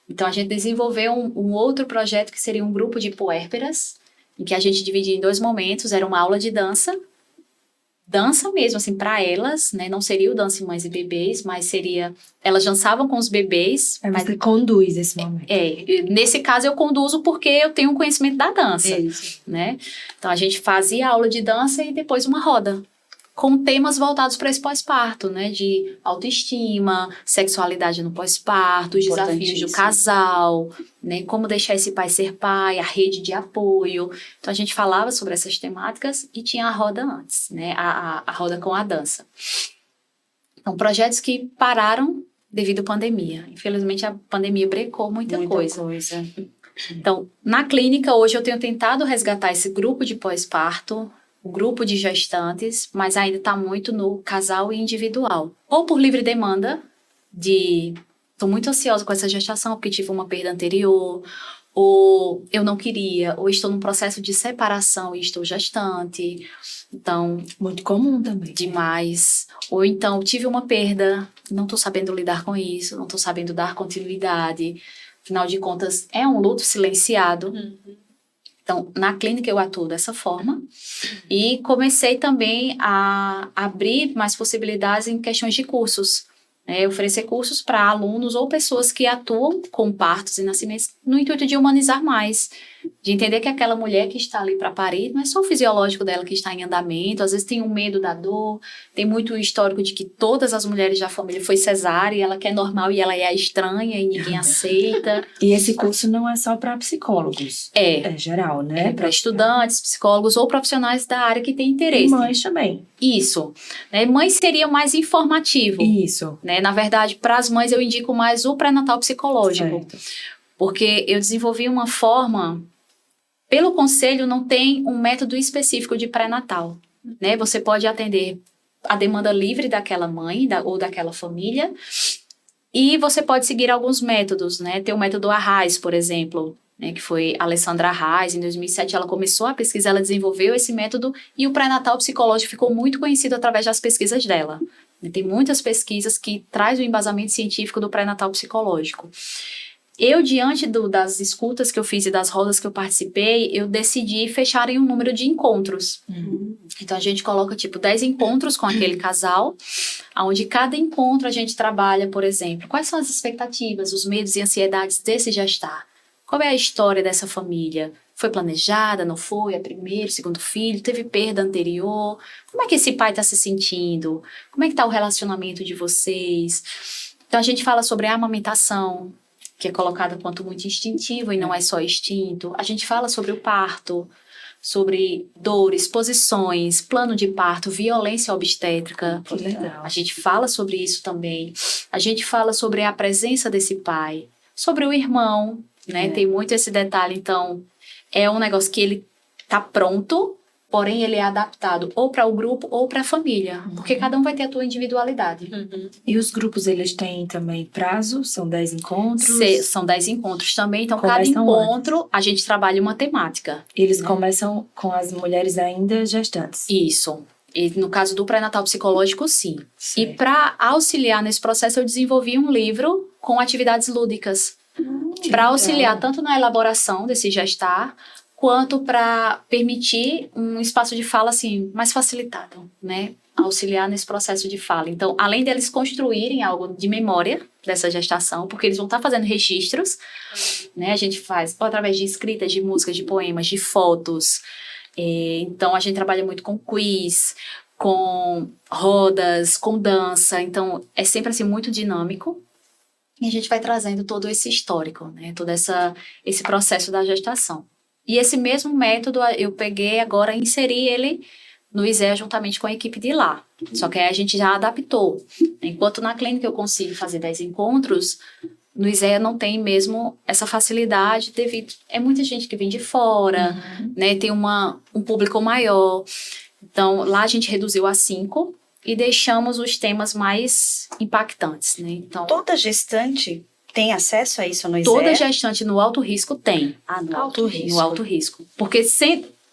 Então, a gente desenvolveu um outro projeto que seria um grupo de puérperas, em que a gente dividia em 2 momentos, era uma aula de dança mesmo, assim, para elas, né? Não seria o dança em mães e bebês, mas seria... Elas dançavam com os bebês. Aí você conduz esse momento. Nesse caso eu conduzo porque eu tenho um conhecimento da dança, né? Então, a gente fazia aula de dança e depois uma roda, com temas voltados para esse pós-parto, né? De autoestima, sexualidade no pós-parto, os desafios do casal, né? Como deixar esse pai ser pai, a rede de apoio. Então, a gente falava sobre essas temáticas e tinha a roda antes, né? A roda com a dança. Então, projetos que pararam devido à pandemia. Infelizmente, a pandemia brecou muita coisa. Então, na clínica, hoje eu tenho tentado resgatar esse grupo de pós-parto, o grupo de gestantes, mas ainda está muito no casal e individual. Ou por livre demanda, estou muito ansiosa com essa gestação porque tive uma perda anterior, ou eu não queria, ou estou num processo de separação e estou gestante. Então, muito comum também. Demais. Ou então, tive uma perda, não estou sabendo lidar com isso, não estou sabendo dar continuidade. Afinal de contas, é um luto silenciado. Então, na clínica eu atuo dessa forma e comecei também a abrir mais possibilidades em questões de cursos. Oferecer cursos para alunos ou pessoas que atuam com partos e nascimentos no intuito de humanizar mais, de entender que aquela mulher que está ali para parir não é só o fisiológico dela que está em andamento, às vezes tem um medo da dor, tem muito histórico de que todas as mulheres da família foi cesárea e ela que é normal e ela é a estranha e ninguém aceita. E esse curso não é só para psicólogos, é geral, né? É para estudantes, psicólogos ou profissionais da área que têm interesse. E mães também. Isso. Mães seria mais informativo. Isso. Na verdade, para as mães eu indico mais o pré-natal psicológico. Certo. Porque eu desenvolvi uma forma... Pelo conselho, não tem um método específico de pré-natal. Você pode atender a demanda livre daquela mãe ou daquela família. E você pode seguir alguns métodos, Tem o método Arraes, por exemplo, que foi a Alessandra Arraes. Em 2007, ela começou a pesquisa, ela desenvolveu esse método. E o pré-natal psicológico ficou muito conhecido através das pesquisas dela. Tem muitas pesquisas que trazem o embasamento científico do pré-natal psicológico. Eu, diante das escutas que eu fiz e das rodas que eu participei, eu decidi fechar em um número de encontros. Então, a gente coloca, 10 encontros com aquele casal, onde cada encontro a gente trabalha, por exemplo, quais são as expectativas, os medos e ansiedades desse gestar? Qual é a história dessa família? Foi planejada, não foi? É primeiro, segundo filho? Teve perda anterior? Como é que esse pai está se sentindo? Como é que está o relacionamento de vocês? Então, a gente fala sobre a amamentação, que é colocada quanto muito instintivo e não é só instinto. A gente fala sobre o parto, sobre dores, posições, plano de parto, violência obstétrica. Que legal. A gente fala sobre isso também. A gente fala sobre a presença desse pai, sobre o irmão, Tem muito esse detalhe. Então, é um negócio que ele tá pronto, porém ele é adaptado ou para o grupo ou para a família, porque cada um vai ter a sua individualidade. E os grupos, eles têm também prazo? São 10 encontros? São 10 encontros também, então Começam cada encontro a gente trabalha uma temática. Eles começam com as mulheres ainda gestantes? Isso. E no caso do pré-natal psicológico, sim. Certo. E para auxiliar nesse processo, eu desenvolvi um livro com atividades lúdicas. para auxiliar tanto na elaboração desse gestar, quanto para permitir um espaço de fala assim mais facilitado, né? Auxiliar nesse processo de fala. Então, além deles construírem algo de memória dessa gestação, porque eles vão estar fazendo registros, né? A gente faz através de escritas, de músicas, de poemas, de fotos. Então, a gente trabalha muito com quiz, com rodas, com dança. Então, é sempre assim muito dinâmico. E a gente vai trazendo todo esse histórico, né? Todo esse processo da gestação. E esse mesmo método eu peguei agora e inseri ele no ISEA juntamente com a equipe de lá. Só que aí a gente já adaptou. Enquanto na clínica eu consigo fazer 10 encontros, no ISEA não tem mesmo essa facilidade devido... É muita gente que vem de fora, né? Tem um público maior. Então, lá a gente reduziu a 5 e deixamos os temas mais impactantes, né? Então, Toda gestante tem acesso a isso no ISEA? toda gestante no alto risco tem. No alto risco. No alto risco. Porque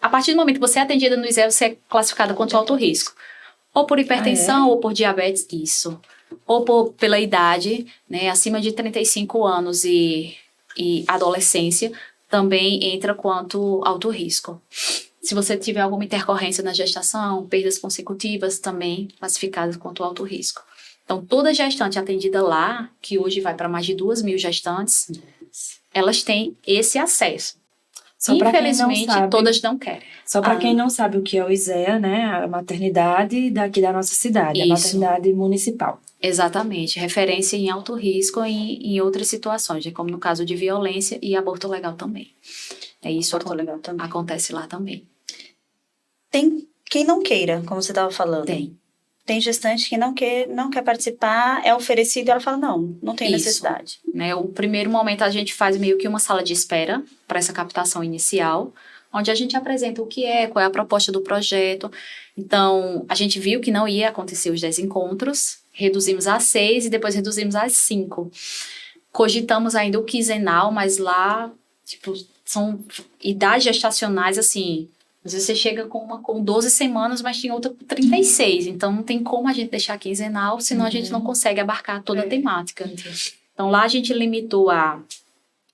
a partir do momento que você é atendida no ISEA, você é classificada quanto alto risco. Ou por hipertensão, ou por diabetes, isso. Ou pela idade, né? Acima de 35 anos e adolescência, também entra quanto alto risco. Se você tiver alguma intercorrência na gestação, perdas consecutivas, também classificadas quanto alto risco. Então, toda gestante atendida lá, que hoje vai para mais de 2.000 gestantes, elas têm esse acesso. Só pra quem não Infelizmente, sabe- todas não querem. Só para quem não sabe o que é o ISEA, né? A maternidade daqui da nossa cidade, a Isso. maternidade municipal. Exatamente. Referência em alto risco e em outras situações, né, como no caso de violência e aborto legal também. Isso Aborto legal também. acontece lá também. Tem quem não queira, como você estava falando. Tem. Gestante que não quer participar, é oferecido e ela fala, não tem Isso. necessidade. Né, o primeiro momento a gente faz meio que uma sala de espera para essa captação inicial, onde a gente apresenta o que é, qual é a proposta do projeto. Então, a gente viu que não ia acontecer os 10 encontros, reduzimos a 6 e depois reduzimos a 5. Cogitamos ainda o quinzenal, mas lá, são idades gestacionais, assim, às vezes você chega com uma com 12 semanas, mas tem outra com 36. Então, não tem como a gente deixar quinzenal, senão a gente não consegue abarcar toda a temática. Então, lá a gente limitou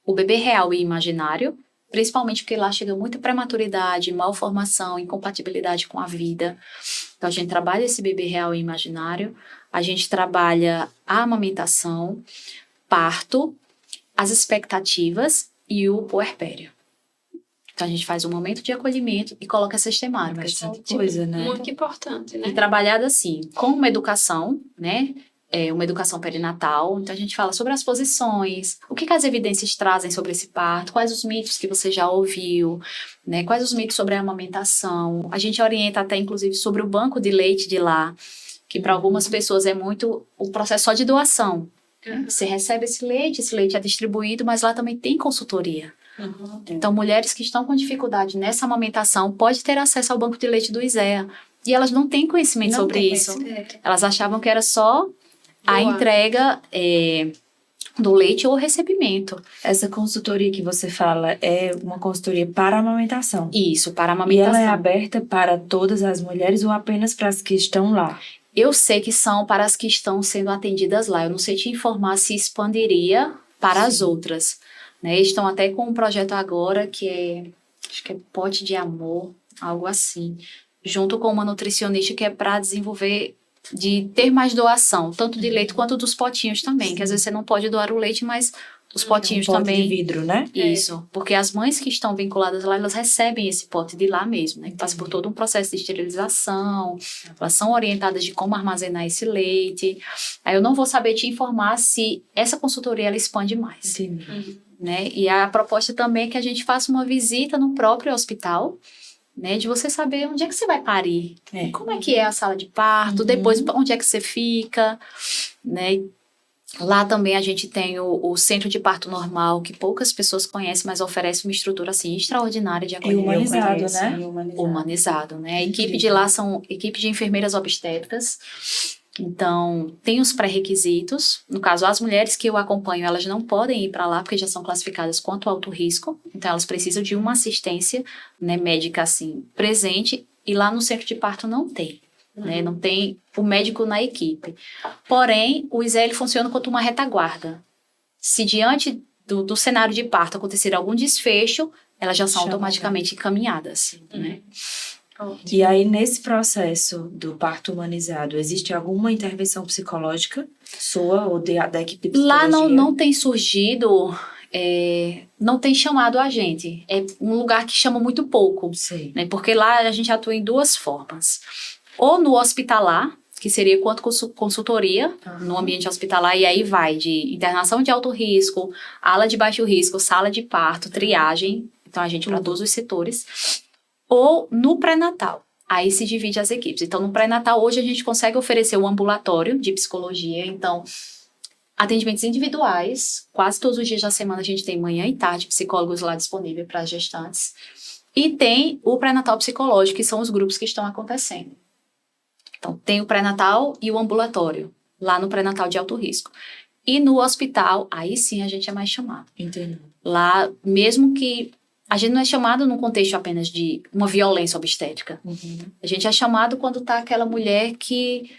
o bebê real e imaginário, principalmente porque lá chega muita prematuridade, malformação, incompatibilidade com a vida. Então, a gente trabalha esse bebê real e imaginário, a gente trabalha a amamentação, parto, as expectativas e o puerpério. Então, a gente faz um momento de acolhimento e coloca essas temáticas. Bastante coisa, né? Muito importante, né? E trabalhado assim, com uma educação, né? Uma educação perinatal. Então, a gente fala sobre as posições, o que as evidências trazem sobre esse parto, quais os mitos que você já ouviu, né? Quais os mitos sobre a amamentação. A gente orienta até, inclusive, sobre o banco de leite de lá, que para algumas pessoas é muito o processo só de doação. Você recebe esse leite é distribuído, mas lá também tem consultoria. Então, mulheres que estão com dificuldade nessa amamentação podem ter acesso ao banco de leite do ISEA. E elas não têm conhecimento sobre isso. Elas achavam que era só a entrega do leite ou o recebimento. Essa consultoria que você fala é uma consultoria para a amamentação. Isso, para a E amamentação. ela é aberta para todas as mulheres ou apenas para as que estão lá? Eu sei que são para as que estão sendo atendidas lá. Eu não sei te informar se expandiria para as outras. Né? Eles estão até com um projeto agora que acho que é Pote de Amor, algo assim. Junto com uma nutricionista que é para desenvolver, de ter mais doação, tanto de leite quanto dos potinhos também. Que às vezes você não pode doar o leite, mas os potinhos pote também. de vidro, né? Isso, porque as mães que estão vinculadas lá, elas recebem esse pote de lá mesmo, né? Que passa por todo um processo de esterilização, elas são orientadas de como armazenar esse leite. Aí eu não vou saber te informar se essa consultoria ela expande mais. Entendi. Né? E a proposta também é que a gente faça uma visita no próprio hospital, né? De você saber onde é que você vai parir, como é que é a sala de parto, depois onde é que você fica, né? Lá também a gente tem o centro de parto normal, que poucas pessoas conhecem, mas oferece uma estrutura assim extraordinária de acolhimento. humanizado, né? Humanizado, né? A equipe de lá são equipe de enfermeiras obstétricas. Então, tem os pré-requisitos. No caso, as mulheres que eu acompanho, elas não podem ir para lá porque já são classificadas quanto alto risco. Então, elas precisam de uma assistência, né, médica assim, presente. E lá no centro de parto não tem. Né? Não tem o médico na equipe. Porém, o ISEA ele funciona como uma retaguarda. Se diante do cenário de parto acontecer algum desfecho, elas já são Chama, automaticamente encaminhadas, né? E aí, nesse processo do parto humanizado, existe alguma intervenção psicológica sua ou da equipe de Lá psicologia? não tem surgido, não tem chamado a gente. É um lugar que chama muito pouco, Sei. né? Porque lá a gente atua em duas formas. Ou no hospitalar, que seria quanto consultoria no ambiente hospitalar, e aí vai de internação de alto risco, ala de baixo risco, sala de parto, triagem, então a gente para todos os setores, ou no pré-natal. Aí se divide as equipes. Então, no pré-natal, hoje a gente consegue oferecer um ambulatório de psicologia, então atendimentos individuais, quase todos os dias da semana a gente tem manhã e tarde psicólogos lá disponíveis para as gestantes. E tem o pré-natal psicológico, que são os grupos que estão acontecendo. Então, tem o pré-natal e o ambulatório, lá no pré-natal de alto risco. E no hospital, aí sim a gente é mais chamado. Entendo. Lá, mesmo que a gente não é chamado num contexto apenas de uma violência obstétrica. A gente é chamado quando tá aquela mulher que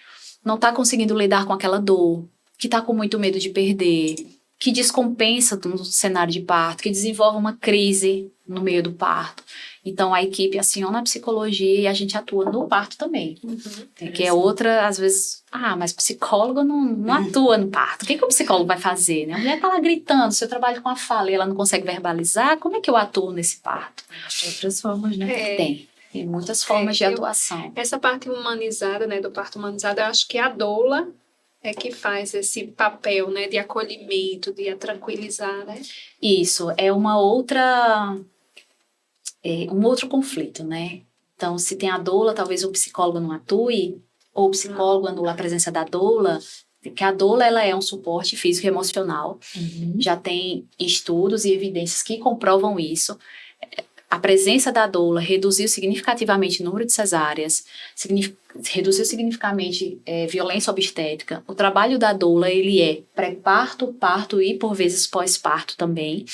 não tá conseguindo lidar com aquela dor, que tá com muito medo de perder, que descompensa no cenário de parto, que desenvolve uma crise no meio do parto. Então, a equipe aciona a psicologia e a gente atua no parto também. Que é outra, às vezes, mas psicólogo não atua no parto. O que o psicólogo vai fazer, né? A mulher tá lá gritando, se eu trabalho com a fala e ela não consegue verbalizar, como é que eu atuo nesse parto? Tem outras formas, né? Tem muitas formas de atuação. Essa parte humanizada, né, do parto humanizado, eu acho que a doula é que faz esse papel, né, de acolhimento, de a tranquilizar, né? Isso, é uma outra... um outro conflito, né? Então, se tem a doula, talvez o psicólogo não atue, ou o psicólogo anula a presença da doula, porque a doula, ela é um suporte físico e emocional. Já tem estudos e evidências que comprovam isso. A presença da doula reduziu significativamente o número de cesáreas, reduziu significativamente violência obstétrica. O trabalho da doula, ele é pré-parto, parto e, por vezes, pós-parto também.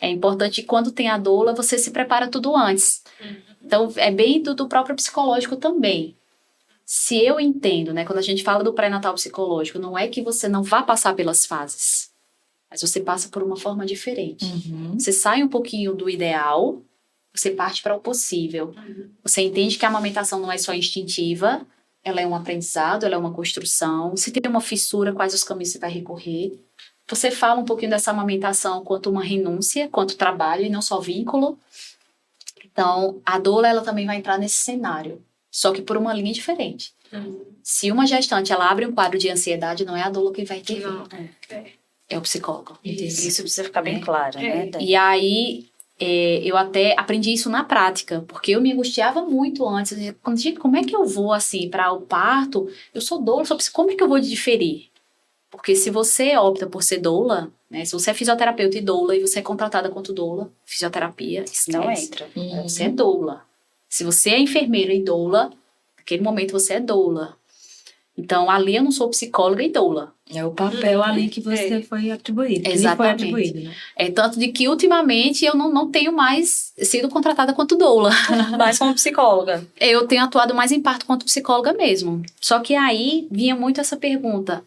É importante que quando tem a doula, você se prepara tudo antes. Então, é bem do próprio psicológico também. Se eu entendo, né, quando a gente fala do pré-natal psicológico, não é que você não vá passar pelas fases, mas você passa por uma forma diferente. Você sai um pouquinho do ideal, você parte para o possível. Você entende que a amamentação não é só instintiva, ela é um aprendizado, ela é uma construção. Se tem uma fissura, quais os caminhos você vai recorrer? Você fala um pouquinho dessa amamentação quanto uma renúncia, quanto trabalho e não só vínculo. Então, a doula, ela também vai entrar nesse cenário, só que por uma linha diferente. Se uma gestante, ela abre um quadro de ansiedade, não é a doula que vai intervir. É o psicólogo. Isso precisa ficar bem claro, né? E aí, eu até aprendi isso na prática, porque eu me angustiava muito antes. Gente, como é que eu vou, assim, para o parto? Eu sou doula, como é que eu vou diferir? Porque se você opta por ser doula, né, se você é fisioterapeuta e doula, e você é contratada quanto doula, fisioterapia, esquece. Não entra. Você é doula. Se você é enfermeira e doula, naquele momento você é doula. Então, ali eu não sou psicóloga e doula. É o papel ali que você foi atribuído. Exatamente. Foi atribuído, né? Tanto de que, ultimamente, eu não tenho mais sido contratada quanto doula. Mas como psicóloga. Eu tenho atuado mais em parto quanto psicóloga mesmo. Só que aí vinha muito essa pergunta.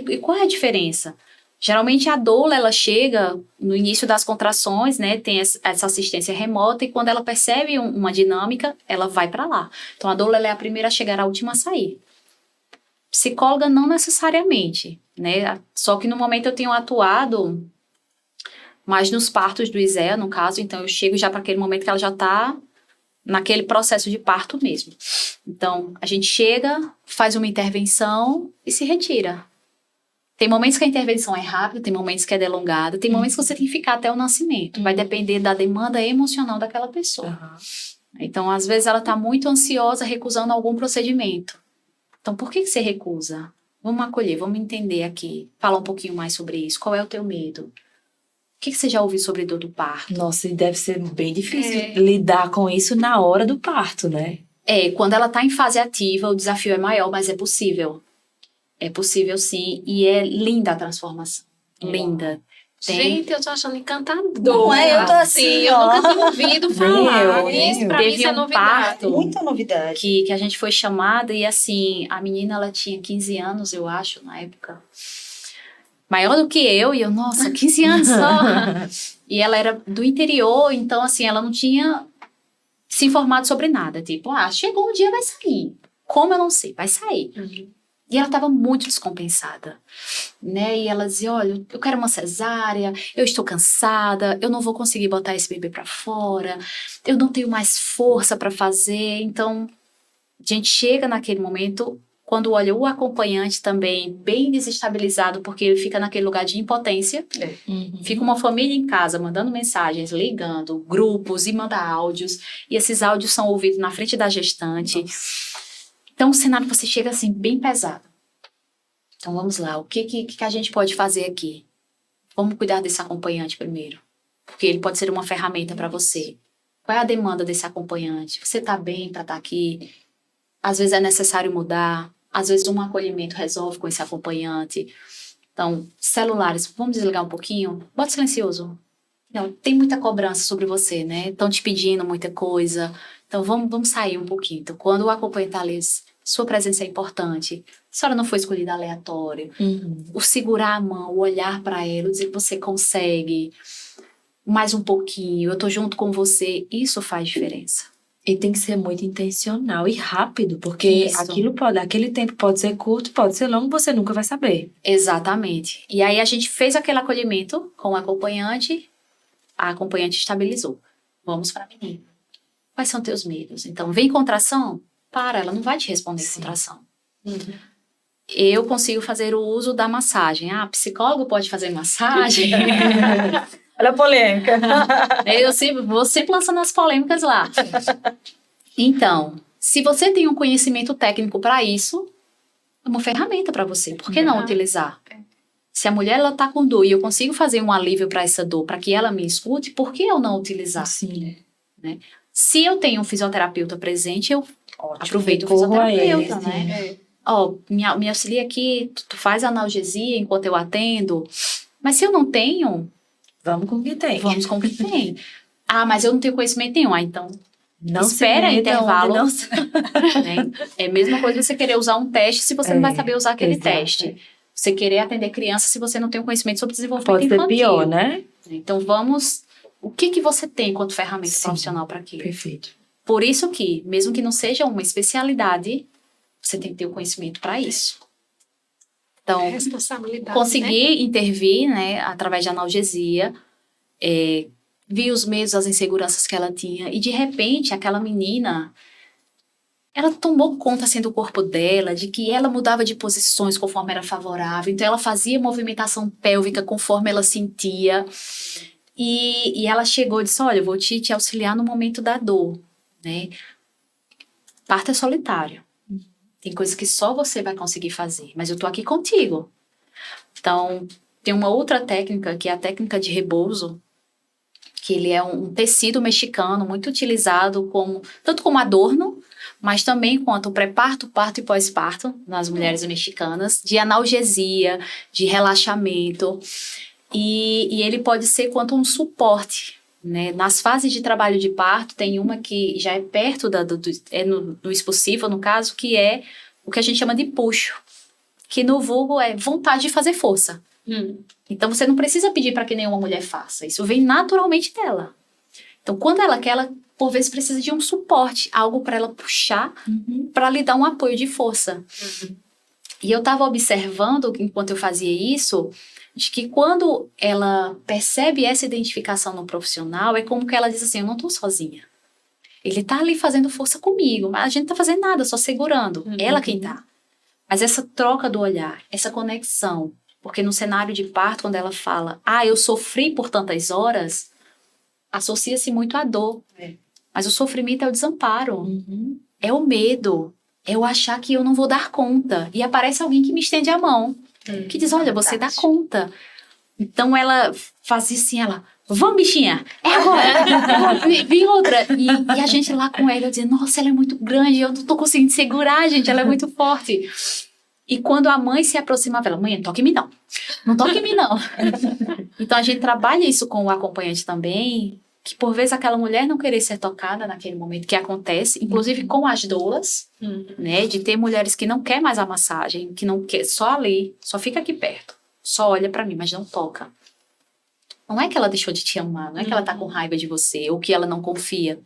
E qual é a diferença? Geralmente a doula, ela chega no início das contrações, né? Tem essa assistência remota e quando ela percebe uma dinâmica, ela vai para lá. Então a doula, ela é a primeira a chegar, a última a sair. Psicóloga não necessariamente, né? Só que no momento eu tenho atuado mais nos partos do ISEA, no caso, então eu chego já para aquele momento que ela já está naquele processo de parto mesmo. Então, a gente chega, faz uma intervenção e se retira. Tem momentos que a intervenção é rápida, tem momentos que é delongada, tem momentos que você tem que ficar até o nascimento. Vai depender da demanda emocional daquela pessoa. Então, às vezes, ela está muito ansiosa, recusando algum procedimento. Então, por que você recusa? Vamos acolher, vamos entender aqui. Fala um pouquinho mais sobre isso. Qual é o teu medo? O que você já ouviu sobre dor do parto? Nossa, e deve ser bem difícil lidar com isso na hora do parto, né? Quando ela está em fase ativa, o desafio é maior, mas é possível. É possível, sim. E é linda a transformação. Linda. Gente, eu tô achando encantador. Não é? Eu tô assim, eu nunca tinha ouvido falar. Isso pra mim Teve isso é um novidade. parto Muita novidade. que a gente foi chamada e, assim, a menina, ela tinha 15 anos, eu acho, na época. maior do que eu, e eu, nossa, 15 anos só. E ela era do interior, então, assim, ela não tinha se informado sobre nada. Tipo, chegou um dia, vai sair. Como eu não sei? Vai sair. E ela estava muito descompensada, né? E ela dizia, olha, eu quero uma cesárea, eu estou cansada, eu não vou conseguir botar esse bebê para fora, eu não tenho mais força para fazer. Então, a gente chega naquele momento, quando olha o acompanhante também bem desestabilizado, porque ele fica naquele lugar de impotência. Fica uma família em casa mandando mensagens, ligando, grupos e manda áudios. E esses áudios são ouvidos na frente da gestante. Então, o cenário você chega assim, bem pesado. Então, vamos lá. O que a gente pode fazer aqui? Vamos cuidar desse acompanhante primeiro. Porque ele pode ser uma ferramenta para você. Qual é a demanda desse acompanhante? Você está bem para estar aqui? Às vezes é necessário mudar. Às vezes um acolhimento resolve com esse acompanhante. Então, celulares, vamos desligar um pouquinho? Bota silencioso. Não, tem muita cobrança sobre você, né? Estão te pedindo muita coisa. Então, vamos sair um pouquinho. Então, quando o acompanhante está ali, sua presença é importante. A senhora não foi escolhida aleatório. O segurar a mão, o olhar para ela, dizer que você consegue. Mais um pouquinho, eu tô junto com você. Isso faz diferença. E tem que ser muito intencional e rápido, porque aquele tempo pode ser curto, pode ser longo, você nunca vai saber. Exatamente. E aí a gente fez aquele acolhimento com o acompanhante, a acompanhante estabilizou. Vamos para a menina. Quais são teus medos? Então, vem contração? Ela não vai te responder contração. Eu consigo fazer o uso da massagem. Psicólogo pode fazer massagem? Olha a polêmica. Eu vou sempre lançando as polêmicas lá. Então, se você tem um conhecimento técnico para isso, é uma ferramenta para você. Por que não utilizar? Se a mulher está com dor e eu consigo fazer um alívio para essa dor, para que ela me escute, por que eu não utilizar? Sim. Né? Se eu tenho um fisioterapeuta presente, eu aproveito o fisioterapeuta, né? Me auxilia aqui, tu faz analgesia enquanto eu atendo. Mas se eu não tenho... Vamos com o que tem. Vamos com o que tem. Mas eu não tenho conhecimento nenhum. Então, não espera intervalo. Não... Né? É a mesma coisa você querer usar um teste se você não vai saber usar aquele teste. Você querer atender criança se você não tem um conhecimento sobre desenvolvimento infantil. Pode ser pior, né? Então, o que você tem enquanto ferramenta profissional para aquilo? Perfeito. Por isso que, mesmo que não seja uma especialidade, você tem que ter o conhecimento para isso. Então, conseguir intervir, né, através de analgesia, vi os medos, as inseguranças que ela tinha, e de repente, aquela menina, ela tomou conta, assim, do corpo dela, de que ela mudava de posições conforme era favorável, então ela fazia movimentação pélvica conforme ela sentia, e ela chegou e disse, olha, eu vou te auxiliar no momento da dor, né? Parto é solitário. Tem coisas que só você vai conseguir fazer, mas eu tô aqui contigo. Então, tem uma outra técnica, que é a técnica de repouso, que ele é um tecido mexicano muito utilizado tanto como adorno, mas também quanto pré-parto, parto e pós-parto nas mulheres mexicanas, de analgesia, de relaxamento, e ele pode ser quanto um suporte. Né? Nas fases de trabalho de parto, tem uma que já é perto no expulsivo, no caso, que é o que a gente chama de puxo, que no vulgo é vontade de fazer força. Então, você não precisa pedir para que nenhuma mulher faça, isso vem naturalmente dela. Então, quando ela quer, ela, por vezes, precisa de um suporte, algo para ela puxar, para lhe dar um apoio de força. E eu estava observando, enquanto eu fazia isso, de que quando ela percebe essa identificação no profissional, é como que ela diz assim, eu não estou sozinha. Ele está ali fazendo força comigo, mas a gente não está fazendo nada, só segurando. Ela quem está. Mas essa troca do olhar, essa conexão, porque no cenário de parto, quando ela fala, eu sofri por tantas horas, associa-se muito à dor. Mas o sofrimento é o desamparo, é o medo, é o achar que eu não vou dar conta. E aparece alguém que me estende a mão. Que diz, olha, você dá conta. Então, ela fazia assim, vamos, bichinha, é agora. Vem outra. E a gente lá com ela, eu dizia, nossa, ela é muito grande, eu não tô conseguindo segurar, gente, ela é muito forte. E quando a mãe se aproximava, ela, mãe, não toque em mim, não. Não toque em mim, não. Então, a gente trabalha isso com o acompanhante também, que por vezes aquela mulher não querer ser tocada naquele momento que acontece, inclusive com as doulas, né, de ter mulheres que não quer mais a massagem, que não quer, só ali, só fica aqui perto, só olha pra mim, mas não toca. Não é que ela deixou de te amar, não é que ela tá com raiva de você, ou que ela não confia.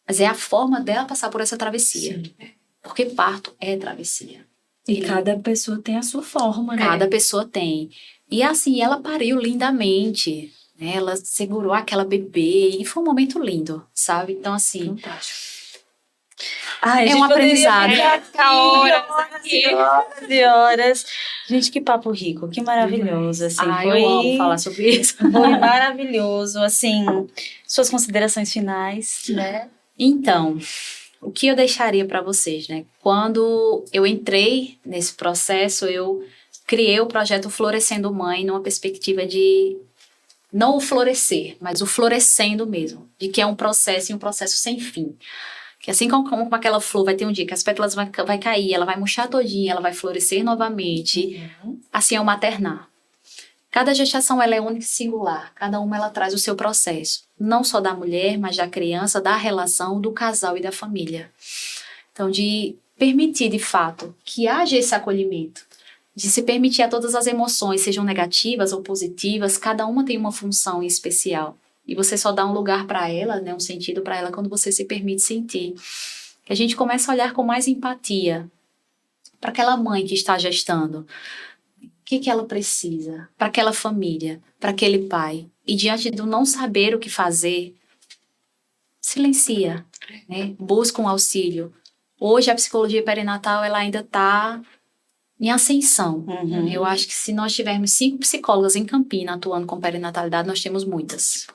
Mas é a forma dela passar por essa travessia. Sim. Porque parto é travessia. E cada pessoa tem a sua forma, né? Cada pessoa tem. E assim, ela pariu lindamente, né? Ela segurou aquela bebê e foi um momento lindo, sabe? Então, assim, Fantástico. Ai, a é gente um poderia aprendizado. ficar horas aqui, horas e horas. Gente, que papo rico, que maravilhoso, assim. Eu amo falar sobre isso. Foi maravilhoso, assim, suas considerações finais, né? Então, o que eu deixaria para vocês, né? Quando eu entrei nesse processo, eu criei o projeto Florescendo Mãe numa perspectiva de não o florescer, mas o florescendo mesmo, de que é um processo e um processo sem fim. Que assim como aquela flor vai ter um dia que as pétalas vai cair, ela vai murchar todinha, ela vai florescer novamente, assim é o maternar. Cada gestação ela é única e singular, cada uma ela traz o seu processo, não só da mulher, mas da criança, da relação, do casal e da família. Então, de permitir de fato que haja esse acolhimento, de se permitir a todas as emoções, sejam negativas ou positivas, cada uma tem uma função em especial. E você só dá um lugar para ela, né, um sentido para ela quando você se permite sentir. Que a gente começa a olhar com mais empatia para aquela mãe que está gestando. O que ela precisa? Para aquela família, para aquele pai. E diante do não saber o que fazer, silencia, né? Busca um auxílio. Hoje a psicologia perinatal ela ainda está em ascensão. Eu acho que se nós tivermos 5 psicólogas em Campina atuando com perinatalidade, nós temos muitas.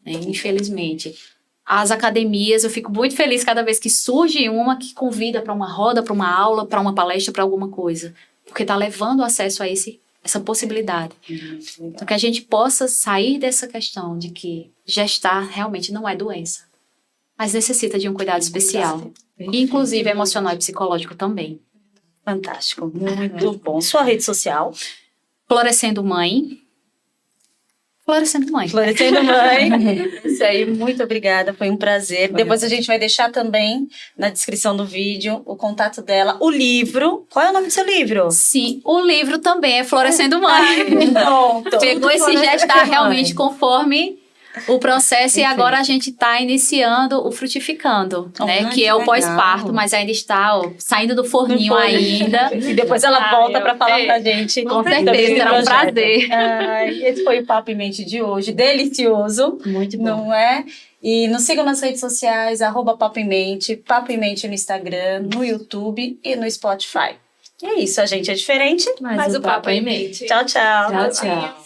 Né? Infelizmente. As academias, eu fico muito feliz cada vez que surge uma que convida para uma roda, para uma aula, para uma palestra, para alguma coisa. Porque está levando acesso a essa possibilidade. Então, que a gente possa sair dessa questão de que gestar realmente não é doença, mas necessita de um cuidado especial. Inclusive emocional e psicológico também. Fantástico, muito bom. Sua rede social? Florescendo Mãe. Florescendo Mãe. Florescendo Mãe. Isso aí, muito obrigada, foi um prazer. Depois a gente vai deixar também na descrição do vídeo o contato dela, o livro. Qual é o nome do seu livro? Sim, o livro também é Florescendo Mãe. Pronto. Pegou esse gestar realmente conforme o processo e agora a gente está iniciando o frutificando, né? Que é o pós-parto, mas ainda está saindo do forninho ainda. E depois ela volta para falar pra gente. Com certeza, será um prazer. Esse foi o Papo em Mente de hoje, delicioso. Muito bom. Não é? E nos sigam nas redes sociais, @Papo em Mente no Instagram, no YouTube e no Spotify. E é isso, a gente é diferente, Mas o papo é em mente. Tchau, tchau. Tchau, tchau.